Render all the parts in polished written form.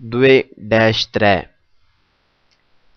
2-3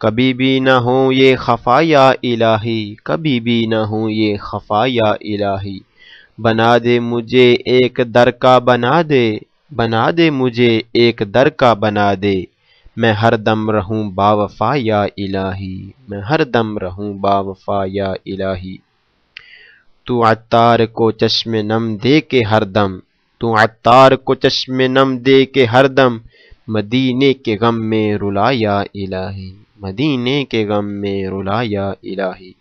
کبھی بھی نہ ہوں یہ خفا یا الہی کبھی بھی نہ ہوں یہ خفا یا الہی بنا دے مجھے ایک در کا بنا دے مجھے ایک در کا بنا دے میں ہر دم رہوں با وفا یا الہی میں ہر دم رہوں با وفا یا الہی تو عطار کو چشم نم دے کے ہر دم تو عطار کو چشم نم دے کے ہر دم مدینے کے غم میں رلا یا الہی مدینے کے غم میں رلا یا الہی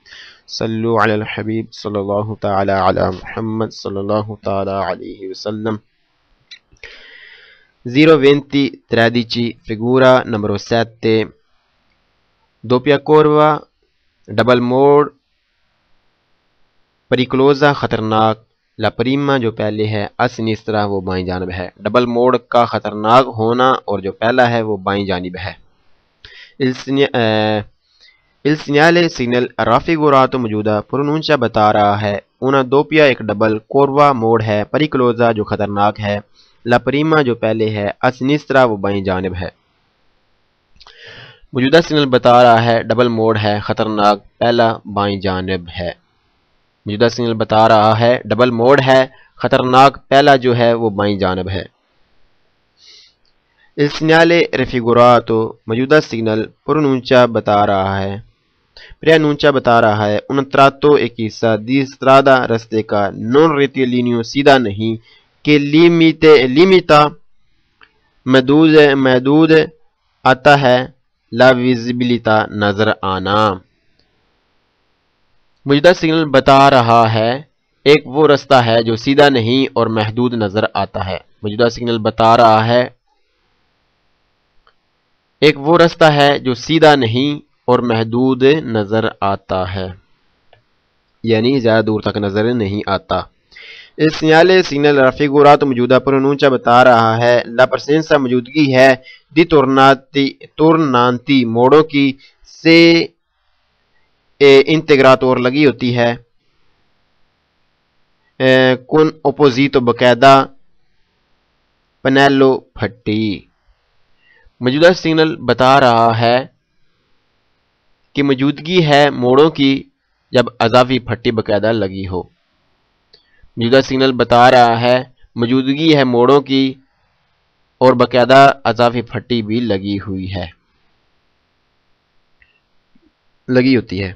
صلو علی الحبیب صلی اللہ تعالی علی محمد صلی اللہ تعالی علیہ وسلم 0-20-13 figura numero 7 doppia curva double mode pericolosa خطرناک لا پریما جو پہلے ہے اسنیسترا وہ بائیں جانب ہے ڈبل موڈ کا خطرناک ہونا اور جو پہلا ہے وہ بائیں جانب ہے il segnale signal raffigurato موجودہ پرونونچا بتا رہا ہے una doppia ایک ڈبل کوروا موڈ ہے پریکلوزا جو خطرناک ہے لا پریما جو پہلے ہے اسنیسترا وہ بائیں جانب ہے موجودہ سگنل بتا رہا ہے ڈبل موڈ ہے خطرناک پہلا بائیں جانب ہے موجودہ سگنل بتا رہا ہے ڈبل موڈ ہے خطرناک پہلا جو ہے وہ بائیں جانب ہے il segnale raffigurato موجودہ سگنل پرونونچا بتا رہا ہے پرینونچا بتا رہا ہے un tratto ایک حصہ di strada رستے کا non rettilineo سیدھا نہیں کہ limita محدود آتا ہے la visibilità نظر آنا موجودہ سگنل بتا رہا ہے ایک وہ رستہ ہے جو سیدھا نہیں اور محدود نظر آتا ہے موجودہ سگنل بتا رہا ہے ایک وہ رستہ ہے جو سیدھا نہیں اور محدود نظر آتا ہے یعنی زیادہ دور تک نظر نہیں آتا اس سگنل raffigurato موجودہ پرونونچا بتا رہا ہے لا پرسنسا موجودگی ہے دی تورنانتی موڑوں کی سے انتگراتور لگی ہوتی ہے کن اپوزیتو باقاعدہ پنیلو پھٹی موجودہ سگنل بتا رہا ہے کہ موجودگی ہے موڑوں کی جب اضافی پھٹی باقاعدہ لگی ہو موجودہ سگنل بتا رہا ہے موجودگی ہے موڑوں کی اور باقاعدہ اضافی پھٹی بھی لگی ہوتی ہے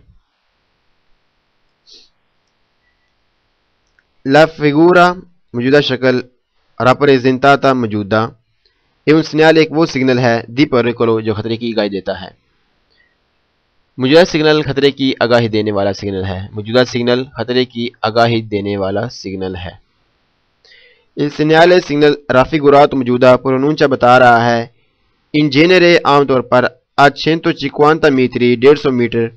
لا فگورا موجودہ شکل راپریزنٹاتا موجودہ ایون سگنل ایک وہ سگنل ہے دی پریکولو جو خطرے کی آگاہی دیتا ہے موجودہ سگنل خطرے کی آگاہی دینے والا سگنل ہے موجودہ سگنل خطرے کی آگاہی دینے والا سگنل ہے il segnale signal raffigurato موجودہ پرونونچا بتا رہا ہے in genere عام طور پر a 150 metri 150 میٹر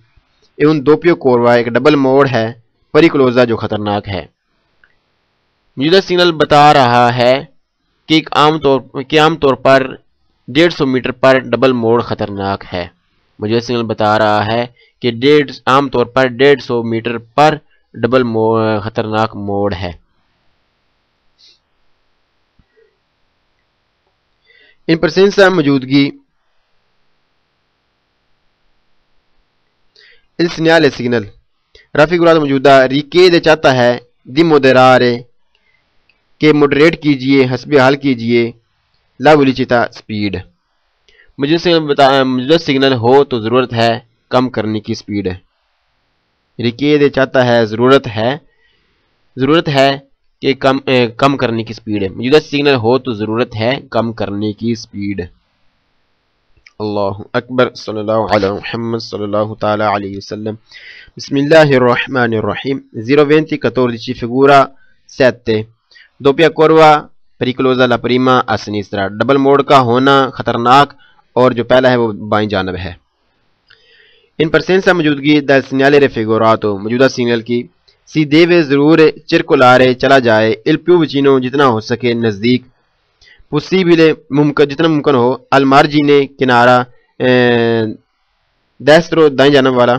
ایون دوپیو کوروا ایک ڈبل موڑ ہے پریکلوزا جو خطرناک ہے موجودہ سگنل بتا رہا ہے کہ عام طور پر 150 میٹر پر ڈبل موڑ خطرناک ہے موجودہ سگنل بتا رہا ہے کہ عام طور پر 150 میٹر پر ڈبل خطرناک موڑ ہے ان پرسنسا موجودگی il segnale signal raffigurato موجودہ ریکیڈ چاہتا ہے دی مودرارے کہ مڈریٹ کیجئے حسب حال کیجئے لا ویلیچیتا سپیڈ موجودہ سگنل ہو تو ضرورت ہے کم کرنے کی سپیڈ ریکیڈ چاہتا ہے ضرورت ہے کہ کم کرنے کی سپیڈ موجودہ سگنل ہو تو ضرورت ہے کم کرنے کی سپیڈ اللہ اکبر صلی اللہ علی محمد صلی اللہ تعالی علیہ وسلم بسم اللہ الرحمن الرحیم 0-20-14 figura 7 doppia curva pericolosa la prima a sinistra double mode کا ہونا خطرناک اور جو پہلا ہے وہ بائیں جانب ہے ان پرسنسا موجودگی دا segnale raffigurato موجودہ سگنل کی سی دیوے ضرور چرکولارے چلا جائے il più vicino جتنا ہو سکے نزدیک possibile جتنا ممکن ہو المارجینے کنارہ دسترو دائیں جانب والا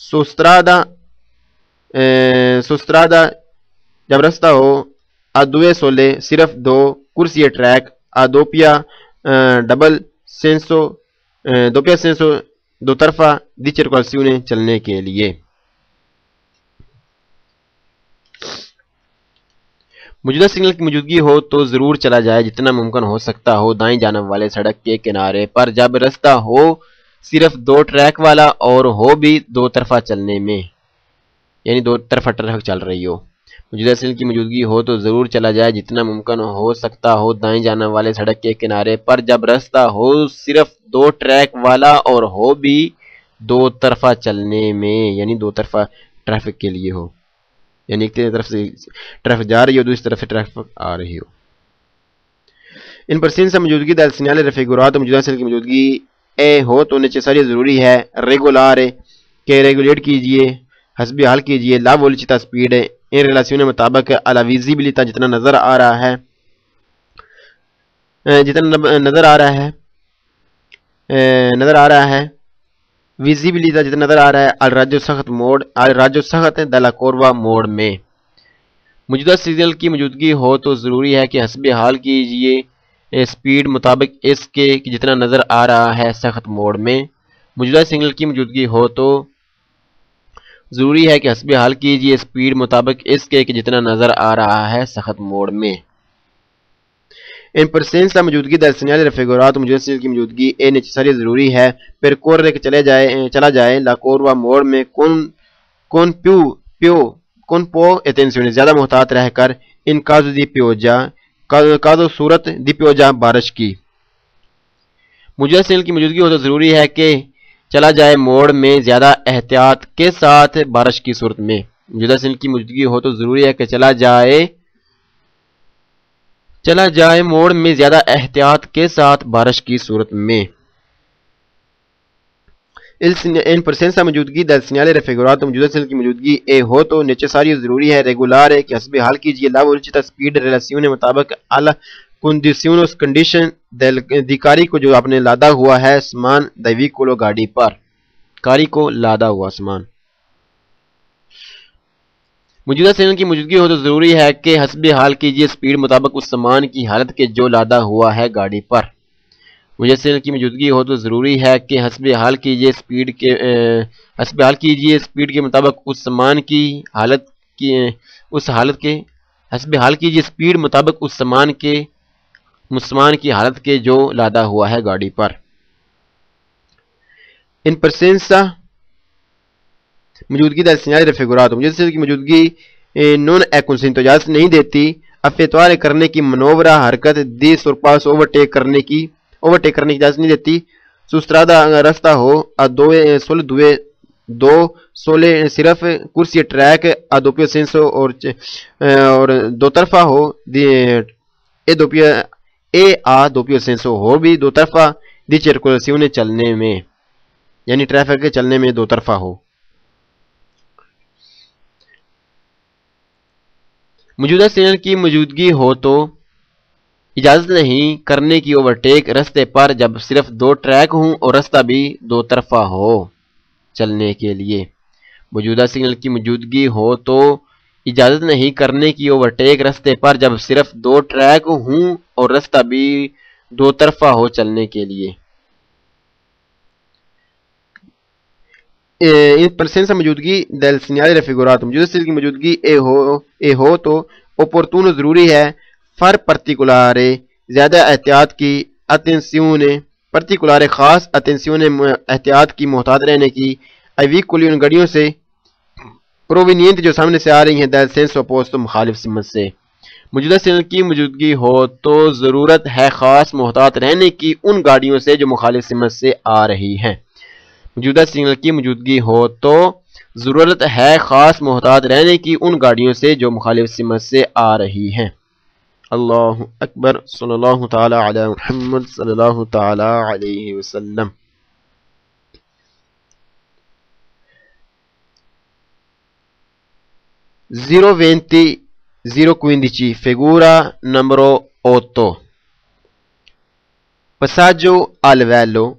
Su strada جب رستہ ہو a due sole صرف دو کرسی ٹریک a doppia ڈبل سینسو doppia senso دو طرفہ di circolazione چلنے کے لیے. موجودہ سگنل کی موجودگی ہو تو ضرور چلا جائے جتنا ممکن ہو سکتا ہو دائیں جانب والے سڑک کے کنارے پر جب رستہ ہو صرف دو ٹریک والا اور ہو بھی دو طرفہ چلنے میں، یعنی دو طرفہ ٹریفک چل رہی ہو. موجودہ سگنل کی موجودگی ہو تو ضرور چلا جائے جتنا ممکن ہو سکتا ہو دائیں جانب والے سڑک کے کنارے پر جب رستہ ہو صرف دو ٹریک والا اور ہو بھی دو طرفہ چلنے میں، یعنی دو طرفہ ٹریفک کے لیے ہو، یعنی ایک طرف سے ٹریفک جا رہی ہو دوسری طرف سے ٹریفک آ رہی ہو. ان presenza موجودگی del segnale raffigurato موجودہ سگنل کی موجودگی اے ہو تو necessario ضروری ہے regolare کہ ریگولیٹ کیجئے حسب حال کیجئے la velocità speed in relazione مطابق alla visibilità جتنا نظر آ رہا ہے visibilità جتنا نظر آ رہا ہے al raggio سخت della curva موڑ میں. موجودہ سگنل کی موجودگی ہو تو ضروری ہے کہ حسب حال کیجئے سپیڈ مطابق اس کے جتنا نظر آ رہا ہے سخت موڑ میں. موجودہ سگنل کی موجودگی ہو تو ضروری ہے کہ حسب حال کیجئے سپیڈ مطابق اس کے جتنا نظر آ رہا ہے سخت موڑ میں. ان presenza موجودگی del segnale raffigurato موجودہ سگنل کی موجودگی اے necessario ضروری ہے percorrere کہ چلا جائے la curva موڑ میں con po attenzione زیادہ محتاط رہ کر in caso di pioggia caso صورت di pioggia بارش کی. موجودہ سگنل کی موجودگی ہو تو ضروری ہے کہ چلا جائے موڑ میں زیادہ احتیاط کے ساتھ بارش کی صورت میں. موجودہ سگنل کی موجودگی ہو تو ضروری ہے کہ چلا جائے موڑ میں زیادہ احتیاط کے ساتھ بارش کی صورت میں. ان presenza موجودگی del segnale raffigurato موجودہ سگنل کی موجودگی اے ہو تو necessario ضروری ہے regolare کہ حسب حال کیجئے la velocità speed relazione مطابق alla condition di carico جو آپ نے لادا ہوا ہے سامان del veicolo گاڑی پر، کاری کو لادا ہوا سامان. موجودہ سگنل کی موجودگی ہو تو ضروری ہے کہ حسب حال کیجئے سپیڈ مطابق اس سامان کی حالت کے جو لادا ہوا ہے گاڑی پر. موجودہ سگنل کی موجودگی ہو تو ضروری ہے کہ حسب حال کیجئے سپیڈ کے مطابق اس سامان کی حالت کی حالت کے جو لادا ہوا ہے گاڑی پر. ان presenza موجودگی del segnale raffigurato موجودہ سگنل کی موجودگی non è consentito اجازت نہیں دیتی effettuare کرنے کی منورہ حرکت di sorpasso overtake کرنے کی اجازت نہیں دیتی. su strada رستہ ہو a دو سولے صرف کرسی ٹریک a doppio senso اور دو طرفہ ہو a doppio senso ہو بھی دو طرفہ di circolazione چلنے میں، یعنی ٹریفک کے چلنے میں دو طرفہ ہو. موجودہ سگنل کی موجودگی ہو تو اجازت نہیں کرنے کی اوورٹیک رستے پر جب صرف دو ٹریک ہوں اور رستہ بھی دو طرفہ ہو چلنے کے لیے. موجودہ سگنل کی موجودگی ہو تو اجازت نہیں کرنے کی اوورٹیک رستے پر جب صرف دو ٹریک ہوں اور رستہ بھی دو طرفہ ہو چلنے کے لیے. ان presenza موجودگی del segnale raffigurato موجودہ سگنل کی موجودگی اے ہو تو opportuno ضروری ہے far particolare زیادہ احتیاط کی attenzione particolare خاص attenzione احتیاط کی محتاط رہنے کی ai veicoli ان گاڑیوں سے provenienti جو سامنے سے آ رہی ہیں del senso opposto مخالف سمت سے. موجودہ سگنل کی موجودگی ہو تو ضرورت ہے خاص محتاط رہنے کی ان گاڑیوں سے جو مخالف سمت سے آ رہی ہیں. موجودہ سگنل کی موجودگی ہو تو ضرورت ہے خاص محتاط رہنے کی ان گاڑیوں سے جو مخالف سمت سے آ رہی ہیں. اللہ اکبر صلی اللہ تعالی علی محمد صلی اللہ تعالی علیہ وسلم. (020-015) figura numero 8. Passaggio a livello.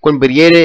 con barriere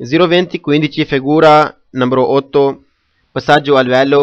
025 figura numero 8 passaggio al livello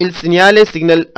Il segnale signal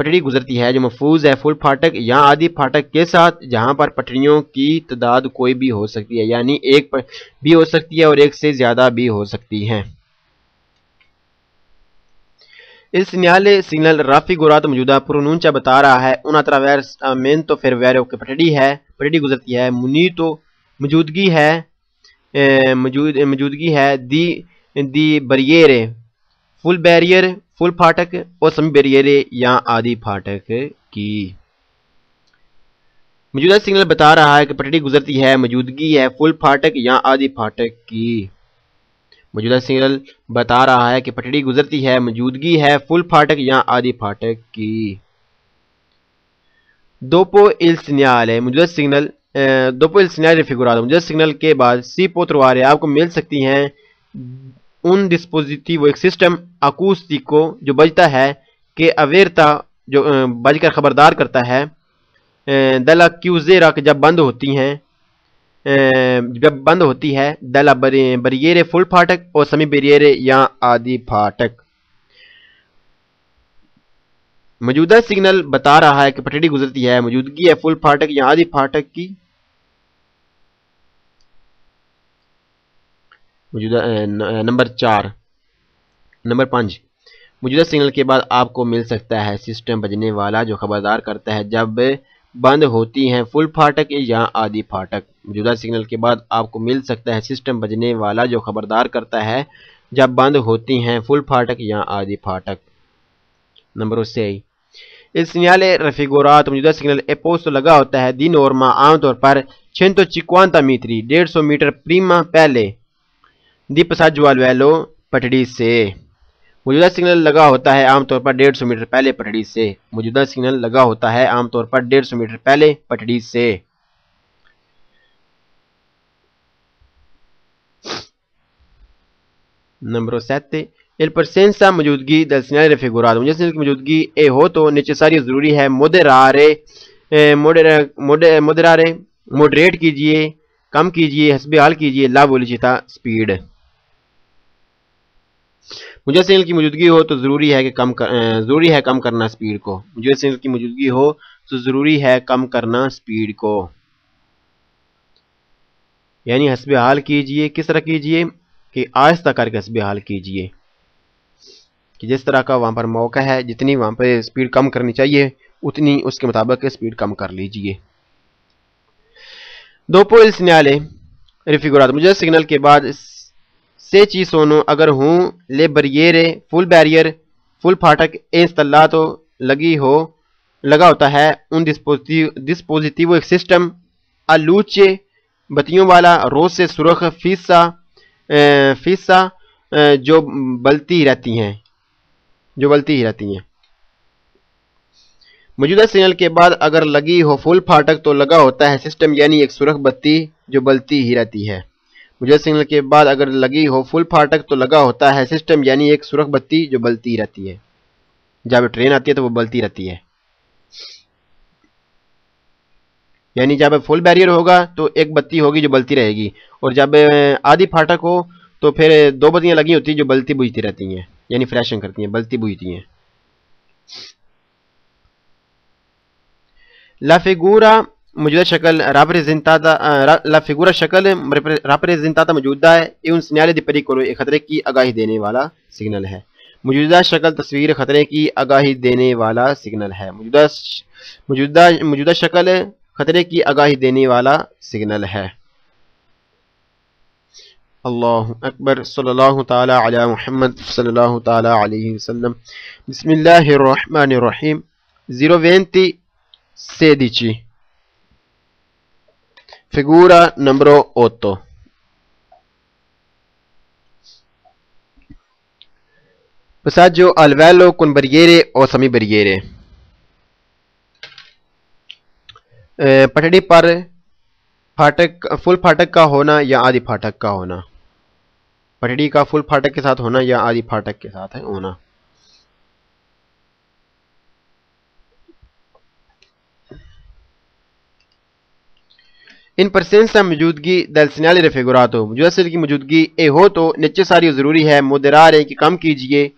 پٹڑی گزرتی ہے جو محفوظ ہے فل پھاٹک یا آدھی پھاٹک کے ساتھ، جہاں پر پٹڑیوں کی تعداد کوئی بھی ہو سکتی ہے، یعنی ایک بھی ہو سکتی ہے اور ایک سے زیادہ بھی ہو سکتی ہے۔ Il segnale raffigurato موجودہ پرونونچا بتا رہا ہے una attraversamento ferroviario کہ پٹڑی گزرتی ہے، munito موجودگی ہے دی بریئرے فل بیریئر فل پھاٹک اور سمی بیریئرے یا آدھی پھاٹک کی۔ موجودہ سگنل بتا رہا ہے کہ پٹڑی گزرتی ہے، موجودگی ہے فل پھاٹک یا آدھی پھاٹک کی۔ موجودہ سگنل بتا رہا ہے کہ پٹڑی گزرتی ہے، موجودگی ہے فل پھاٹک یا آدھی پھاٹک کی۔ dopo il segnale موجودہ signal dopo il segnale raffigurato موجودہ سگنل کے بعد si può trovare آپ کو مل سکتی ہیں un dispositivo ایک سسٹم acústico جو بجتا ہے کہ avverta جو بج کر خبردار کرتا ہے della chiusura جب بند ہوتی ہے della barriere full پھاٹک اور semi barriere یا آدھی پھاٹک۔ موجودہ سگنل بتا رہا ہے کہ پٹڑی گزرتی ہے، موجودگی ہے فل پھاٹک یا آدھی پھاٹک کی۔ موجودہ نمبر 5 موجودہ سگنل کے بعد آپ کو مل سکتا ہے سسٹم بجنے والا جو خبردار کرتا ہے جب بند ہوتی ہیں فل پھاٹک یا آدھی پھاٹک۔ موجودہ سگنل کے بعد آپ کو مل سکتا ہے سسٹم بجنے والا جو خبردار کرتا ہے جب بند ہوتی ہیں فل پھاٹک یا آدھی پھاٹک۔ نمبر 6 il segnale raffigurato موجودہ سگنل è posto لگا ہوتا ہے di norma عام طور پر 150 میٹر 150 میٹر prima پہلے di passaggio al livello پٹڑی سے۔ موجودہ سگنل لگا ہوتا ہے عام طور پر 150 میٹر پہلے پٹڑی سے۔ موجودہ سگنل لگا ہوتا ہے عام طور پر 150 میٹر پہلے پٹڑی سے۔ نمبر 7 il presenza موجودگی del segnale raffigurato موجودہ سگنل کی موجودگی اے ہو تو نیسیسری ضروری ہے مودریٹ کیجئے کم کیجئے حسب حال کیجئے لا velocità سپیڈ۔ موجودہ سگنل کی موجودگی ہو تو ضروری ہے کم کرنا سپیڈ کو۔ موجودہ سگنل کی موجودگی ہو تو ضروری ہے کم کرنا سپیڈ کو، یعنی حسب حال کیجئے۔ کس طرح کیجئے کہ آہستہ کر کے حسب حال کیجئے کہ جس طرح کا وہاں پر موقع ہے، جتنی وہاں پہ سپیڈ کم کرنی چاہیے اتنی اس کے مطابق سپیڈ کم کر لیجئے۔ dopo il segnale raffigurato موجودہ سگنل کے بعد سے ci sono اگر ہوں لے بریئرے فل بیریئر فل پھاٹک installato لگا ہوتا ہے un dispositivo ایک سسٹم a luce بتیوں والا روشن سرخ فیسا جو بلتی رہتی ہیں موجودہ سگنل کے بعد اگر لگی ہو فل پھاٹک تو لگا ہوتا ہے سسٹم یعنی ایک سرخ بتی جو بلتی ہی رہتی ہے۔ موجودہ سگنل کے بعد اگر لگی ہو فل پھاٹک تو لگا ہوتا ہے سسٹم یعنی ایک سرخ بتی جو بلتی رہتی ہے۔ جب ٹرین آتی ہے تو وہ بلتی رہتی ہے، یعنی جب فل بیریئر ہوگا تو ایک بتی ہوگی جو بلتی رہے گی، اور جب آدھی پھاٹک ہو تو پھر 2 بتیاں لگی ہوتی جو بلتی بجھتی رہتی ہیں، یعنی فلیشنگ کرتی ہیں، بلتی بجھتی ہیں۔ La figura موجودہ شکل la figura شکل rappresentata موجودہ ہے è un segnale di pericolo ایک خطرے کی آگاہی دینے والا سگنل ہے۔ موجودہ شکل تصویر خطرے کی آگاہی دینے والا سگنل ہے۔ موجودہ شکل خطرے کی آگاہی دینے والا سگنل ہے۔ اللہ اکبر صلی اللہ تعالی علی محمد صلی اللہ تعالی علیہ وسلم۔ بسم اللہ الرحمن الرحیم۔ 02016 figura numero 8 passaggio al livello con barriere o semi barriere پٹڑی پر فل پھاٹک کا ہونا یا آدھی پھاٹک کا ہونا، پٹڑی کا فل پھاٹک کے ساتھ ہونا یا آدھی پھاٹک کے ساتھ ہونا۔ ان presenza موجودگی del segnale raffigurato موجودہ سگنل کی موجودگی اے ہو تو نیچے ساری ضروری ہے moderare کہ کم کیجئے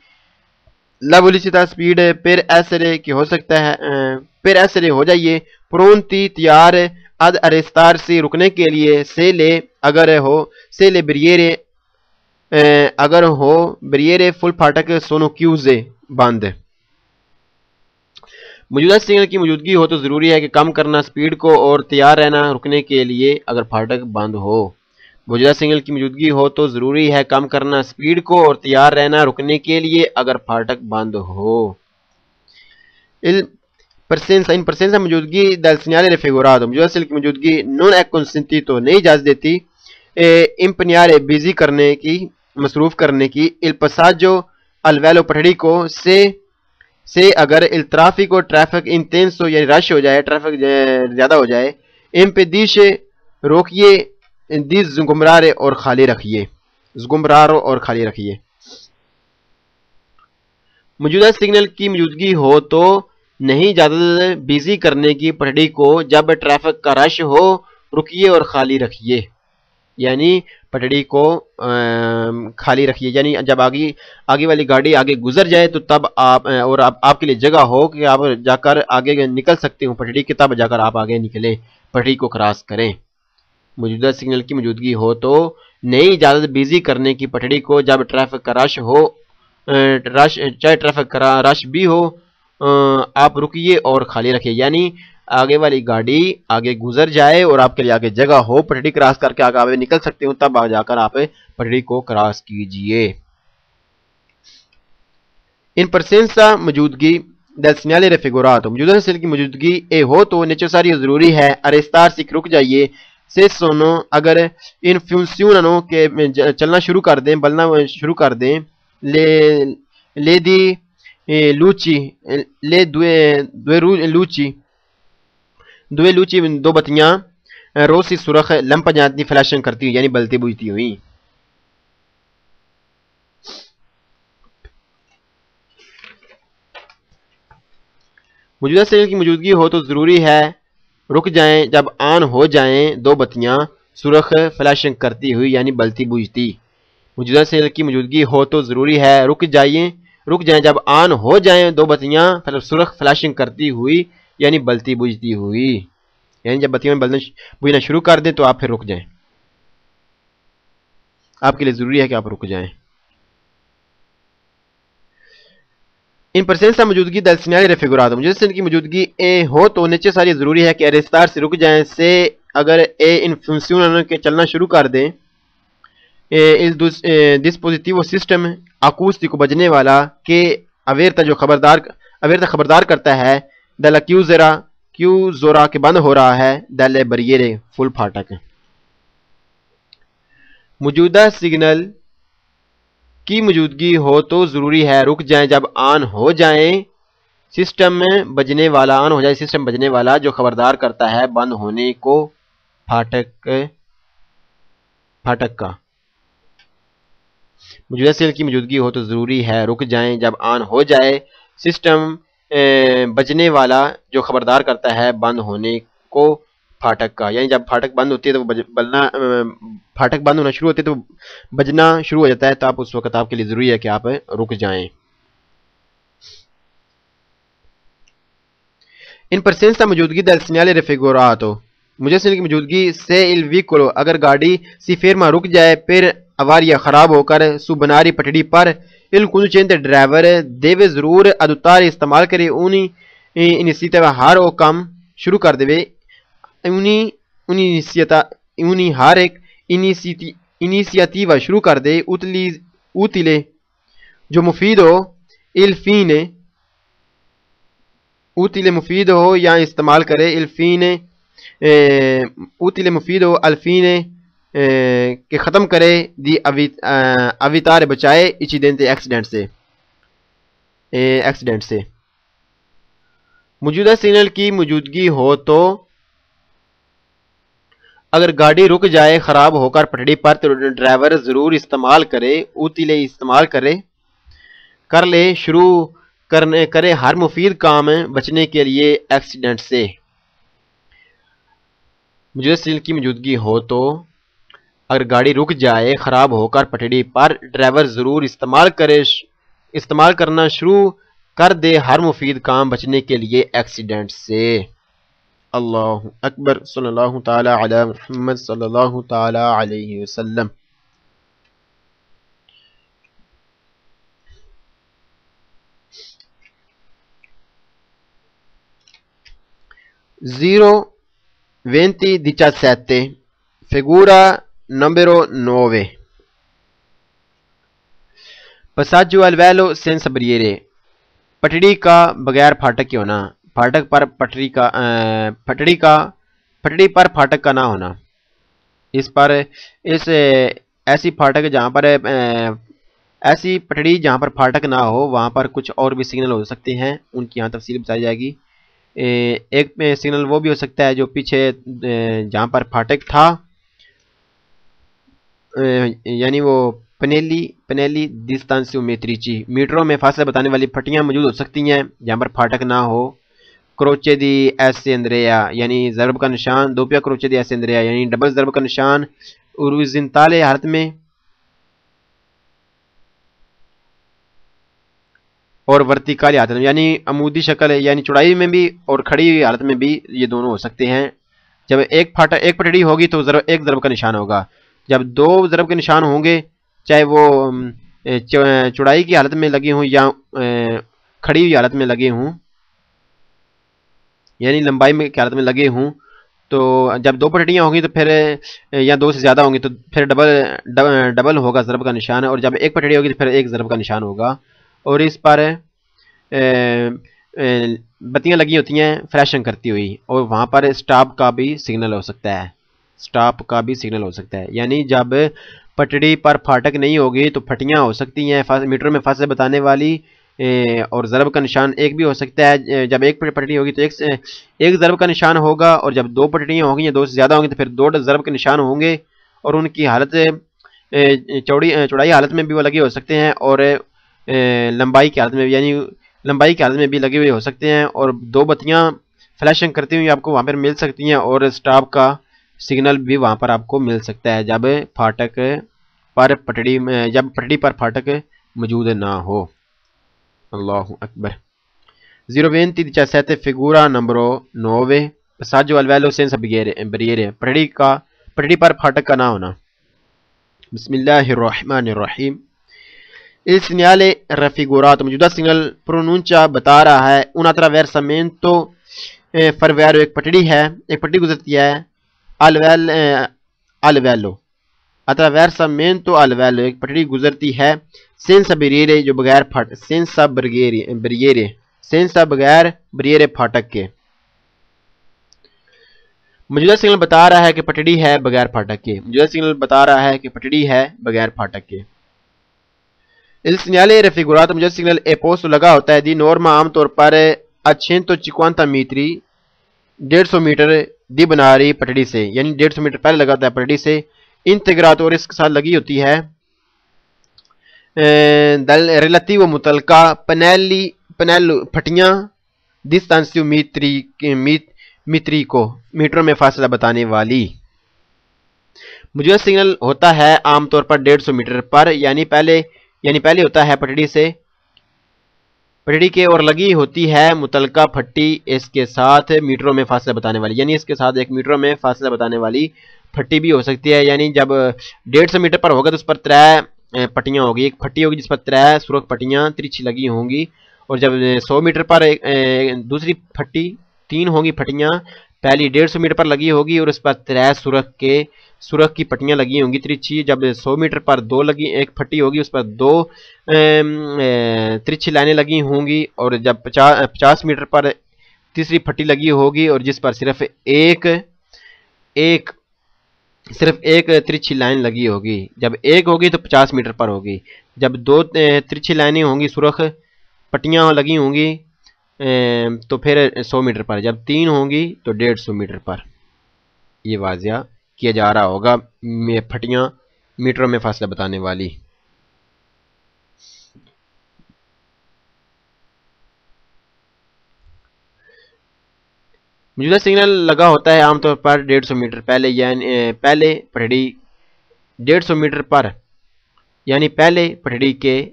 لابولیستا سپیڈ پر ایسرے کہ ہو سکتا ہے پر ایسرے ہو جائیے پرونتی تیار اد ارستار سے رکنے کے لیے سے لے اگر ہو سے لے بریرے اگر ہو بریرے فل پھاٹک سونو کیوزے بند. موجودہ سگنل کی موجودگی ہو تو ضروری ہے کہ کم کرنا سپیڈ کو اور تیار رہنا رکنے کے لیے اگر پھاٹک بند ہو. موجودہ سگنل کی موجودگی ہو تو ضروری ہے کم کرنا سپیڈ کو اور تیار رہنا رکنے کے لیے اگر پھاٹک بند ہو. ان پرسنسا موجودگی del segnale raffigurato. موجودہ سگنل کی موجودگی non è consentito نہیں اجازت دیتی impegnare بزی کرنے کی مصروف کرنے کی il passaggio al velo پٹڑی کو سے اگر il traffico ٹریفک intenso یعنی رش ہو جائے ٹریفک زیادہ ہو جائے impedisce روکیے دی زگمرارے اور خالی رکھیے زگمرارو اور خالی رکھیے. موجودہ سگنل کی موجودگی ہو تو نہیں اجازت بزی کرنے کی پٹڑی کو جب ٹریفک کا رش ہو رکیے اور خالی رکھیے یعنی پٹڑی کو خالی رکھیے یعنی جب آگے والی گاڑی آگے گزر جائے تو تب آپ کے لیے جگہ ہو کہ آپ جا کر آگے نکل سکتے ہوں پٹڑی کے تب جا کر آپ آگے نکلیں پٹڑی کو کراس کریں. موجودہ سگنل کی موجودگی ہو تو نہیں اجازت بزی کرنے کی پٹڑی کو جب ٹریفک کا رش ہو چاہے ٹریفک کا رش بھی ہو آپ رکیے اور خالی رکھیے یعنی آگے والی گاڑی آگے گزر جائے اور آپ کے لیے آگے جگہ ہو پٹڑی کراس کر کے آگے نکل سکتے ہوں تب جا کر آپ پٹڑی کو کراس کیجئے. ان پرسنسا موجودگی del segnale raffigurato. موجودہ سگنل کی موجودگی اے ہو تو نیچساری ضروری ہے ارستار سے رک جائیے سے سونو اگر ان فنکشنوں کے چلنا شروع کر دیں بلنا شروع کر دیں لے دی لوچی لے دوے لوچی دو بتیاں روسی سرخ لمپا جانتی فلیشنگ کرتی ہوئی یعنی بلتی بجھتی ہوئی. موجودہ سگنل کی موجودگی ہو تو ضروری ہے رک جائیں جب آن ہو جائیں دو بتیاں سرخ فلیشنگ کرتی ہوئی یعنی بلتی بجھتی. موجودہ سگنل کی موجودگی ہو تو ضروری ہے رک جائیں جب آن ہو جائیں دو بتیاں سرخ فلیشنگ کرتی ہوئی یعنی بلتی بجھتی ہوئی یعنی جب بتیاں بجھنا شروع کر دیں تو آپ پھر رک جائیں آپ کے لیے ضروری ہے کہ آپ رک جائیں. ان پرسنسا موجودگی del segnale raffigurato. موجودہ سگنل کی موجودگی اے ہو تو نیچے ساری ضروری ہے کہ ارستار سے رک جائیں سے اگر اے ان فنکشنوں کے چلنا شروع کر دیں il dispositivo system acoustico بجنے والا کہ اویرتا جو خبردار کرتا ہے della chiusura کہ بند ہو رہا ہے delle barriere فل پھاٹک. موجودہ سگنل کی موجودگی ہو تو ضروری ہے رک جائیں جب آن ہو جائیں سسٹم بجنے والا آن ہو جائے سسٹم بجنے والا جو خبردار کرتا ہے بند ہونے کو پھاٹک کا. موجودہ سگنل کی موجودگی ہو تو ضروری ہے رک جائیں جب آن ہو جائے سسٹم بجنے والا جو خبردار کرتا ہے بند ہونے کو پھاٹک کا یعنی جب پھاٹک بند ہوتی ہے تو پھاٹک بند ہونا شروع ہوتی ہے تو بجنا شروع ہو جاتا ہے تو آپ اس وقت آپ کے لیے ضروری ہے کہ آپ رک جائیں. ان پرسنسا موجودگی del segnale raffigurato. موجودہ سگنل کی موجودگی سے il vicolo اگر گاڑی سی فرما رک جائے پھر avaria خراب ہو کر سو بناری پٹڑی پر il conducente ڈرائیور دیوے ضرور ادوتار استعمال کرے اونی انیسیٹیوا ہر او کام شروع کر دے اونی ہر ایک انیسیٹیوا شروع کر دے اوتیلے جو مفید ہو الفین اوتیلے مفید ہو یا استعمال کرے الفین اوتیلے مفید ہو الفین کہ ختم کرے دی اویتار بچائے ایکسیڈنٹ سے. موجودہ سگنل کی موجودگی ہو تو اگر گاڑی رک جائے خراب ہو کر پٹڑی پر تو ڈرائیور ضرور استعمال کرے اوتیلے استعمال کر لے شروع کرے ہر مفید کام بچنے کے لیے ایکسیڈنٹ سے. موجودہ سگنل کی موجودگی ہو تو اگر گاڑی رک جائے خراب ہو کر پٹڑی پر ڈرائیور ضرور استعمال کرے استعمال کرنا شروع کر دے ہر مفید کام بچنے کے لیے ایکسیڈنٹ سے۔ اللہ اکبر، صلی اللہ تعالی علی محمد صلی اللہ تعالی علیہ وسلم۔ Zero 2017 figura numero 9 passaggio al velo senza barriere پٹڑی کا بغیر پھاٹک کے ہونا، پھاٹک پر پٹڑی پر پھاٹک کا نہ ہونا۔ ایسی پھاٹک جہاں پر ایسی پٹڑی جہاں پر پھاٹک نہ ہو وہاں پر کچھ اور بھی سگنل ہو سکتے ہیں، ان کی یہاں تفصیل بتائی جائے گی۔ ایک سگنل وہ بھی ہو سکتا ہے جو پیچھے جہاں پر پھاٹک تھا، یعنی وہ پنیلی ڈسٹانسیو میٹریچی، میٹروں میں فاصلہ بتانے والی پھٹیاں موجود ہو سکتی ہیں جہاں پر پھاٹک نہ ہو۔ کروچے دی ایسے اندریا یعنی ضرب کا نشان، دوپیا کروچے دی ایسے اندریا یعنی ڈبل ضرب کا نشان اوریزنتالے حالت میں اور ورتیکالی حالت میں یعنی عمودی شکل یعنی چوڑائی میں بھی اور کھڑی ہوئی حالت میں بھی یہ دونوں ہو سکتے ہیں۔ جب ایک پٹڑی ہوگی تو ایک ضرب کا نشان ہوگا، جب دو ضرب کے نشان ہوں گے چاہے وہ چوڑائی کی حالت میں لگے ہوں یا کھڑی ہوئی حالت میں لگے ہوں یعنی لمبائی کی حالت میں لگے ہوں، تو جب دو پٹڑیاں ہوں گی تو پھر یا دو سے زیادہ ہوں گی تو پھر ڈبل ہوگا ضرب کا نشان، اور جب ایک پٹڑی ہوگی تو پھر ایک ضرب کا نشان ہوگا۔ اور اس پر بتیاں لگی ہوتی ہیں فلیشنگ کرتی ہوئی، اور وہاں پر سٹاپ کا بھی سگنل ہو سکتا ہے، سٹاپ کا بھی سگنل ہو سکتا ہے، یعنی جب پٹڑی پر پھاٹک نہیں ہوگی تو پھٹیاں ہو سکتی ہیں میٹر میں فاصلے بتانے والی، اور ضرب کا نشان ایک بھی ہو سکتا ہے۔ جب ایک پٹڑی ہوگی تو ایک ضرب کا نشان ہوگا، اور جب دو پٹڑیاں ہوں گی یا دو سے زیادہ ہوں گی تو پھر دو ضرب کے نشان ہوں گے، اور ان کی حالت چوڑائی حالت میں بھی وہ لگے ہو سکتے ہیں، اور لمبائی کی حالت میں یعنی لمبائی کی حالت میں بھی لگے ہوئے ہو سکتے ہیں، اور دو بتیاں فلیشنگ کرتی ہوئی آپ کو وہاں پر مل سکتی ہیں، اور سٹاپ کا سگنل بھی وہاں پر آپ کو مل سکتا ہے جب پٹڑی پر پھاٹک موجود نہ ہو۔ اللہ اکبر۔ 02017 figura numero 9 passaggio al velo senza barriere پٹڑی پر پھاٹک کا نہ ہونا۔ بسم اللہ الرحمن الرحیم۔ Il segnale raffigurato موجودہ سگنل پرونونچا بتا رہا ہے un attraversamento ferroviario، ایک پٹڑی گزرتی ہے al velo attraversamento al velo، ایک پٹڑی گزرتی ہے senza barriere جو بغیر پھاٹک، senza بغیر barriere پھاٹک کے۔ موجودہ سگنل بتا رہا ہے کہ پٹڑی ہے بغیر پھاٹک کے، موجودہ سگنل بتا رہا ہے کہ پٹڑی ہے بغیر پھاٹک کے۔ Il segnale raffigurato موجودہ سگنل è posto لگا ہوتا ہے دی نورما عام طور پر 150 میٹری 150 میٹر دی بناری پٹڑی سے، یعنی 150 میٹر پہلے لگا ہوتا ہے پٹڑی سے۔ انتگراتو اور اس کے ساتھ لگی ہوتی ہے دل ریلیٹیو متعلقہ پنیلو پھٹیاں ڈسٹانسیو میٹری کو میٹروں میں فاصلہ بتانے والی۔ موجودہ سگنل ہوتا ہے عام طور پر 150 میٹر پر، یعنی پہلے ہوتا ہے پٹڑی کے اور لگی ہوتی ہے متعلقہ پھٹی اس کے ساتھ میٹروں میں فاصلہ بتانے والی، یعنی اس کے ساتھ ایک میٹروں میں فاصلہ بتانے والی پھٹی بھی ہو سکتی ہے۔ یعنی جب 150 میٹر پر ہوگا تو اس پر 3 پٹیاں ہوگی، ایک پھٹی ہوگی جس پر 3 سرخ پٹیاں ترچھی لگی ہوں گی، اور جب 100 میٹر پر دوسری پھٹی 3 ہوں گی پھٹیاں، پہلی 150 میٹر پر لگی ہوگی اور اس پر 3 سرخ کی پٹیاں لگی ہوں گی ترچھی۔ جب 100 میٹر پر ایک پھٹی ہوگی اس پر 2 ترچھی لائنیں لگی ہوں گی، اور جب 50 میٹر پر تیسری پھٹی لگی ہوگی اور جس پر صرف ایک ترچھی لائن لگی ہوگی۔ جب ایک ہوگی تو 50 میٹر پر ہوگی، جب 2 ترچھی لائنیں ہوں گی سرخ پٹیاں لگی ہوں گی تو پھر 100 میٹر پر، جب 3 ہوں گی تو 150 میٹر پر۔ یہ واضح کیا جا رہا ہوگا پھٹیاں میٹروں میں فاصلہ بتانے والی۔ موجودہ سگنل لگا ہوتا ہے عام طور پر 150 میٹر پہلے، یعنی پہلے پٹڑی 150 میٹر پر، یعنی پہلے پٹڑی کے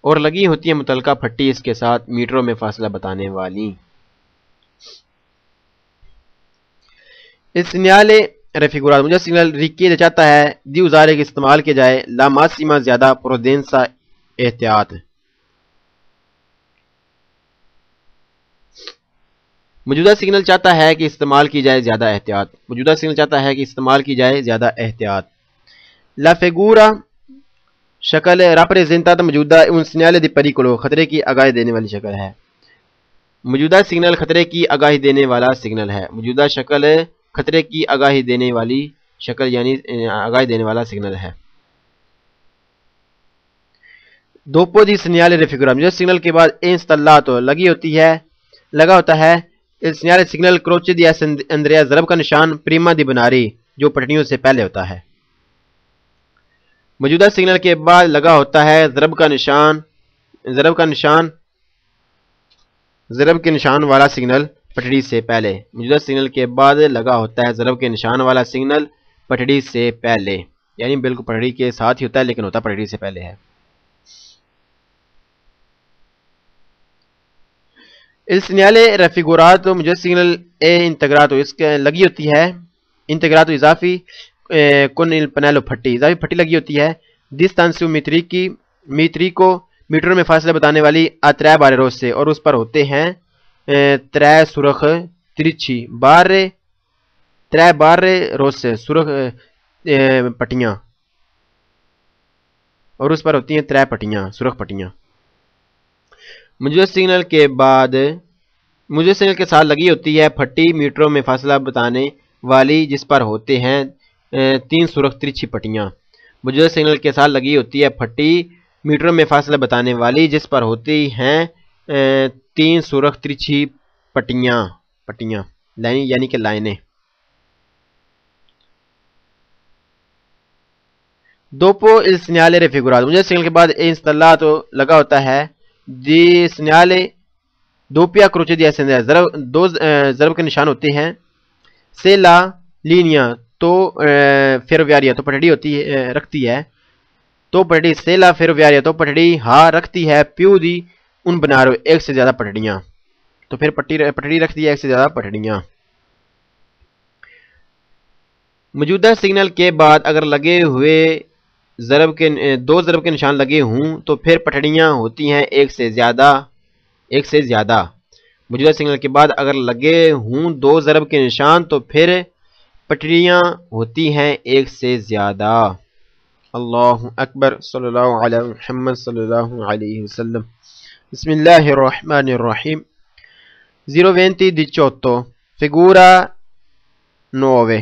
اور لگی ہوتی ہے متعلقہ پھٹی اس کے ساتھ میٹروں میں فاصلہ بتانے والی۔ سگنل رفیگورات مجھے سگنل ریکیے چاہتا ہے دی ازارے کے استعمال کے جائے لا ماسیما زیادہ پروڈینسا احتیاط۔ موجودہ سگنل چاہتا ہے کہ استعمال کی جائے زیادہ احتیاط، موجودہ سگنل چاہتا ہے کہ استعمال کی جائے زیادہ احتیاط۔ لا فیگورا شکل راپریزنٹا موجودہ un segnale di pericolo خطرے کی آگاہی دینے والی شکل ہے، موجودہ سگنل خطرے کی آگاہی دینے والا سگنل ہے، موجودہ شکل خطرے کی آگاہی دینے والی شکل یعنی آگاہی دینے والا سگنل ہے۔ دوپو دی segnale raffigurata جو سگنل کے بعد installato لگی ہوتی ہے لگا ہوتا ہے il segnale signal croce di Andrea ضرب کا نشان prima di binari جو پٹڑیوں سے پہلے ہوتا ہے، موجودہ سگنل کے بعد لگا ہوتا ہے ضرب کے نشان والا سگنل پٹڑی سے پہلے، موجودہ سگنل کے بعد لگا ہوتا ہے ضرب کے نشان والا سگنل پٹڑی سے پہلے، یعنی بالکل پٹڑی کے ساتھ ہی ہوتا ہے لیکن ہوتا پٹڑی سے پہلے ہے۔ il segnale raffigurato مجھے سگنل integrato اس کے لگی ہوتی ہے integrato اضافی con il pannello پھٹی اضافی پھٹی لگی ہوتی ہے distanza میٹری کو میٹروں میں فاصلہ بتانے والی اترے بارے روز سے اور اس پر ہوتے ہیں ترے سرخ ترچھی ترے بارے روز سے سرخ پٹیاں اور اس پر ہوتی ہیں ترے پٹیاں سرخ پٹیاں۔ موجودہ سگنل کے ساتھ لگی ہوتی ہے پھٹی میٹروں میں فاصلہ بتانے والی جس پر ہوتے ہیں 3 سرخ ترچھی پٹیاں، موجودہ سگنل کے ساتھ لگی ہوتی ہے پھٹی میٹروں میں فاصلہ بتانے والی جس پر ہوتی ہیں 3 سرخ ترچھی پٹیاں یعنی کہ لائنیں۔ دوپو il segnale raffigurato مجھے سگنل کے بعد installato لگا ہوتا ہے دی segnale doppia croce di Andrea ضرب کے نشان ہوتے ہیں سے لا لینیا تو ferroviaria تو پٹڑی رکھتی ہے تو پٹڑی سے لا ferroviaria تو پٹڑی رکھتی ہے پیو دی ان بنارو ایک سے زیادہ پٹڑیاں تو پھر پٹڑی رکھتی ہے ایک سے زیادہ پٹڑیاں۔ موجودہ سگنل کے بعد اگر لگے ہوئے دو ضرب کے نشان لگے ہوں تو پھر پٹڑیاں ہوتی ہیں ایک سے زیادہ، موجودہ سگنل کے بعد اگر لگے ہوں 2 ضرب کے نشان تو پھر پٹڑیاں ہوتی ہیں ایک سے زیادہ۔ اللہ اکبر صلی اللہ علیہ محمد صلی اللہ علیہ وسلم۔ بسم اللہ الرحمن الرحیم۔ 0:20:18 figura 9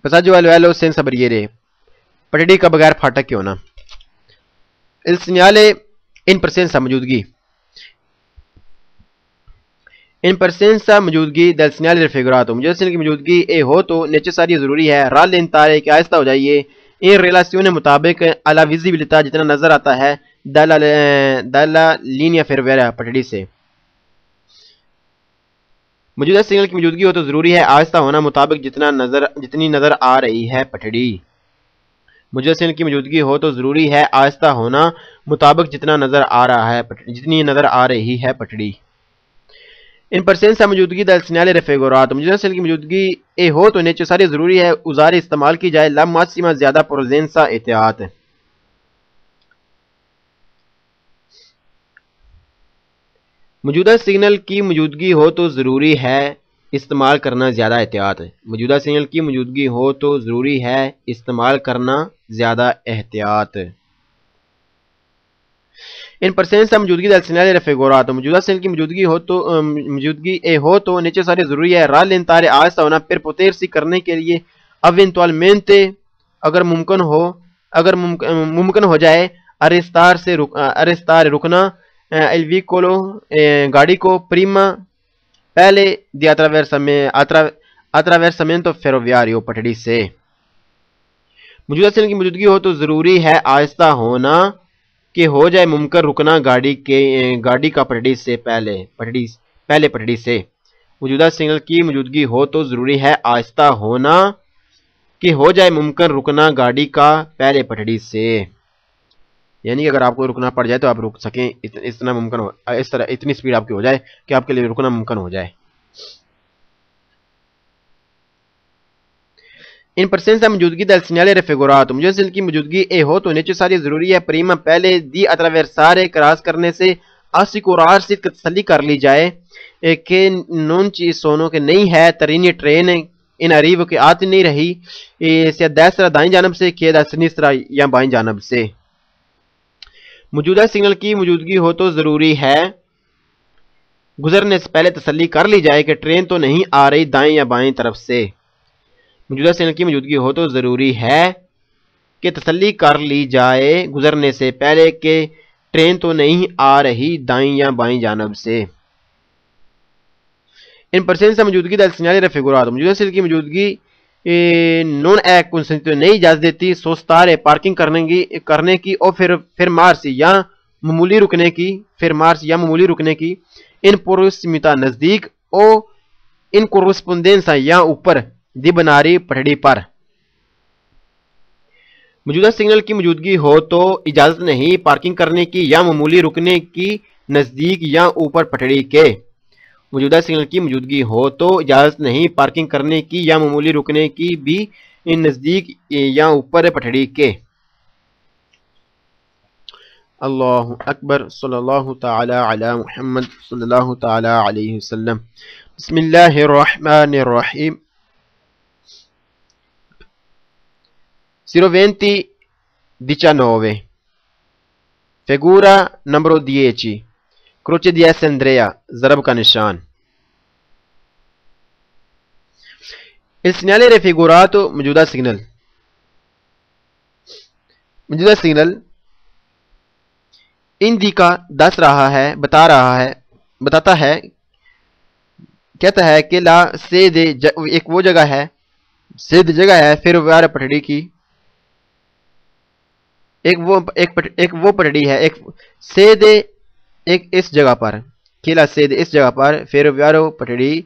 passaggio a livello senza barriere پٹڑی کا بغیر پھاٹک کے ہونا۔ il segnale in presenza موجودگی in presenza موجودگی del segnale raffigurato مجھے سگنل کی موجودگی ہو تو necessario ضروری ہے rallentare کہ آہستہ ہو جائیے in relazione مطابق alla visibilità جتنا نظر آتا ہے dalla linea ferroviaria پٹڑی سے، موجودہ سگنل کی موجودگی ہو تو ضروری ہے آہستہ ہونا مطابق جتنی نظر آ رہی ہے پٹڑی، موجودہ سگنل کی موجودگی ہو تو ضروری ہے آہستہ ہونا مطابق جتنی نظر آ رہی ہے پٹڑی۔ ان پرسنسا موجودگی del segnale raffigurato موجودہ سگنل کی موجودگی ہو تو necessario ضروری ہے اوزار استعمال کی جائے la massima زیادہ prudenza احتیاط۔ موجودہ سگنل کی موجودگی ہو تو ضروری ہے استعمال کرنا زیادہ احتیاط، موجودہ سگنل کی موجودگی ہو تو ضروری ہے استعمال کرنا زیادہ احتیاط۔ ان پرسنسا موجودگی del segnale raffigurato موجودہ سگنل کی موجودگی ہو تو necessario ضروری ہے rallentare آہستہ ہونا per potersi کرنے کے لیے eventualmente اگر ممکن ہو جائے arrestare رکنا il veicolo گاڑی کو prima پہلے di attraversamento ferroviario پٹڑی سے، موجودہ سگنل کی موجودگی ہو تو ضروری ہے آہستہ ہونا کہ ہو جائے ممکن رکنا گاڑی کا پٹڑی سے پہلے پٹڑی سے، موجودہ سگنل کی موجودگی ہو تو ضروری ہے آہستہ ہونا کہ ہو جائے ممکن رکنا گاڑی کا پہلے پٹڑی سے، یعنی کہ اگر آپ کو رکنا پڑ جائے تو آپ رک سکیں، اتنا ممکن ہو، اس طرح اتنی سپیڈ آپ کی ہو جائے کہ آپ کے لیے رکنا ممکن ہو جائے۔ In presenza موجودگی del segnale raffigurato، مجسل کی موجودگی e ho تو necessario ضروری ہے prima پہلے di attraversare کراس کرنے سے assicurarsi تسلی کر لی جائے کہ non ci sono کہ نہیں ہے ترینی ٹرین ان arrivo کہ آتی نہیں رہی sia destra دائیں جانب سے کہ da sinistra یا بائیں جانب سے۔ موجودہ سگنل کی موجودگی ہو تو ضروری ہے گزرنے سے پہلے تسلی کر لی جائے کہ ٹرین تو نہیں آ رہی دائیں یا بائیں طرف سے۔ موجودہ سگنل کی موجودگی ہو تو ضروری ہے کہ تسلی کر لی جائے گزرنے سے پہلے کہ ٹرین تو نہیں آ رہی دائیں یا بائیں جانب سے۔ ان پرسنس موجودگی del segnale raffigurato، موجودہ سگنل کی موجودگی non è consentito نہیں اجازت دیتی سوستارے پارکنگ کرنے کی اور پھر مارسی یا معمولی رکنے کی ان prossimità نزدیک او ان corrispondenza یا اوپر دی بناری پٹڑی پر۔ موجودہ سگنل کی موجودگی ہو تو اجازت نہیں پارکنگ کرنے کی یا معمولی رکنے کی نزدیک یا اوپر پٹڑی کے۔ موجودہ سگنل کی موجودگی ہو تو اجازت نہیں پارکنگ کرنے کی یا معمولی رکنے کی بھی نزدیک یا اوپر پٹڑی کے۔ اللہ اکبر، صلی اللہ تعالی علی محمد صلی اللہ تعالی علیہ وسلم۔ بسم اللہ الرحمن الرحیم۔ 02019 figura numero 10 croce di S Andrea ضرب کا نشان۔ il segnale raffigurato موجودہ سگنل indica بتاتا ہے کہتا ہے کہ لا sede ایک وہ جگہ ہے، سید جگہ ہے پھر وار پٹڑی کی، ایک وہ پٹڑی ہے، ایک سید ایک اس جگہ پر، کھیلا سید اس جگہ پر پھر ویارو پٹڑی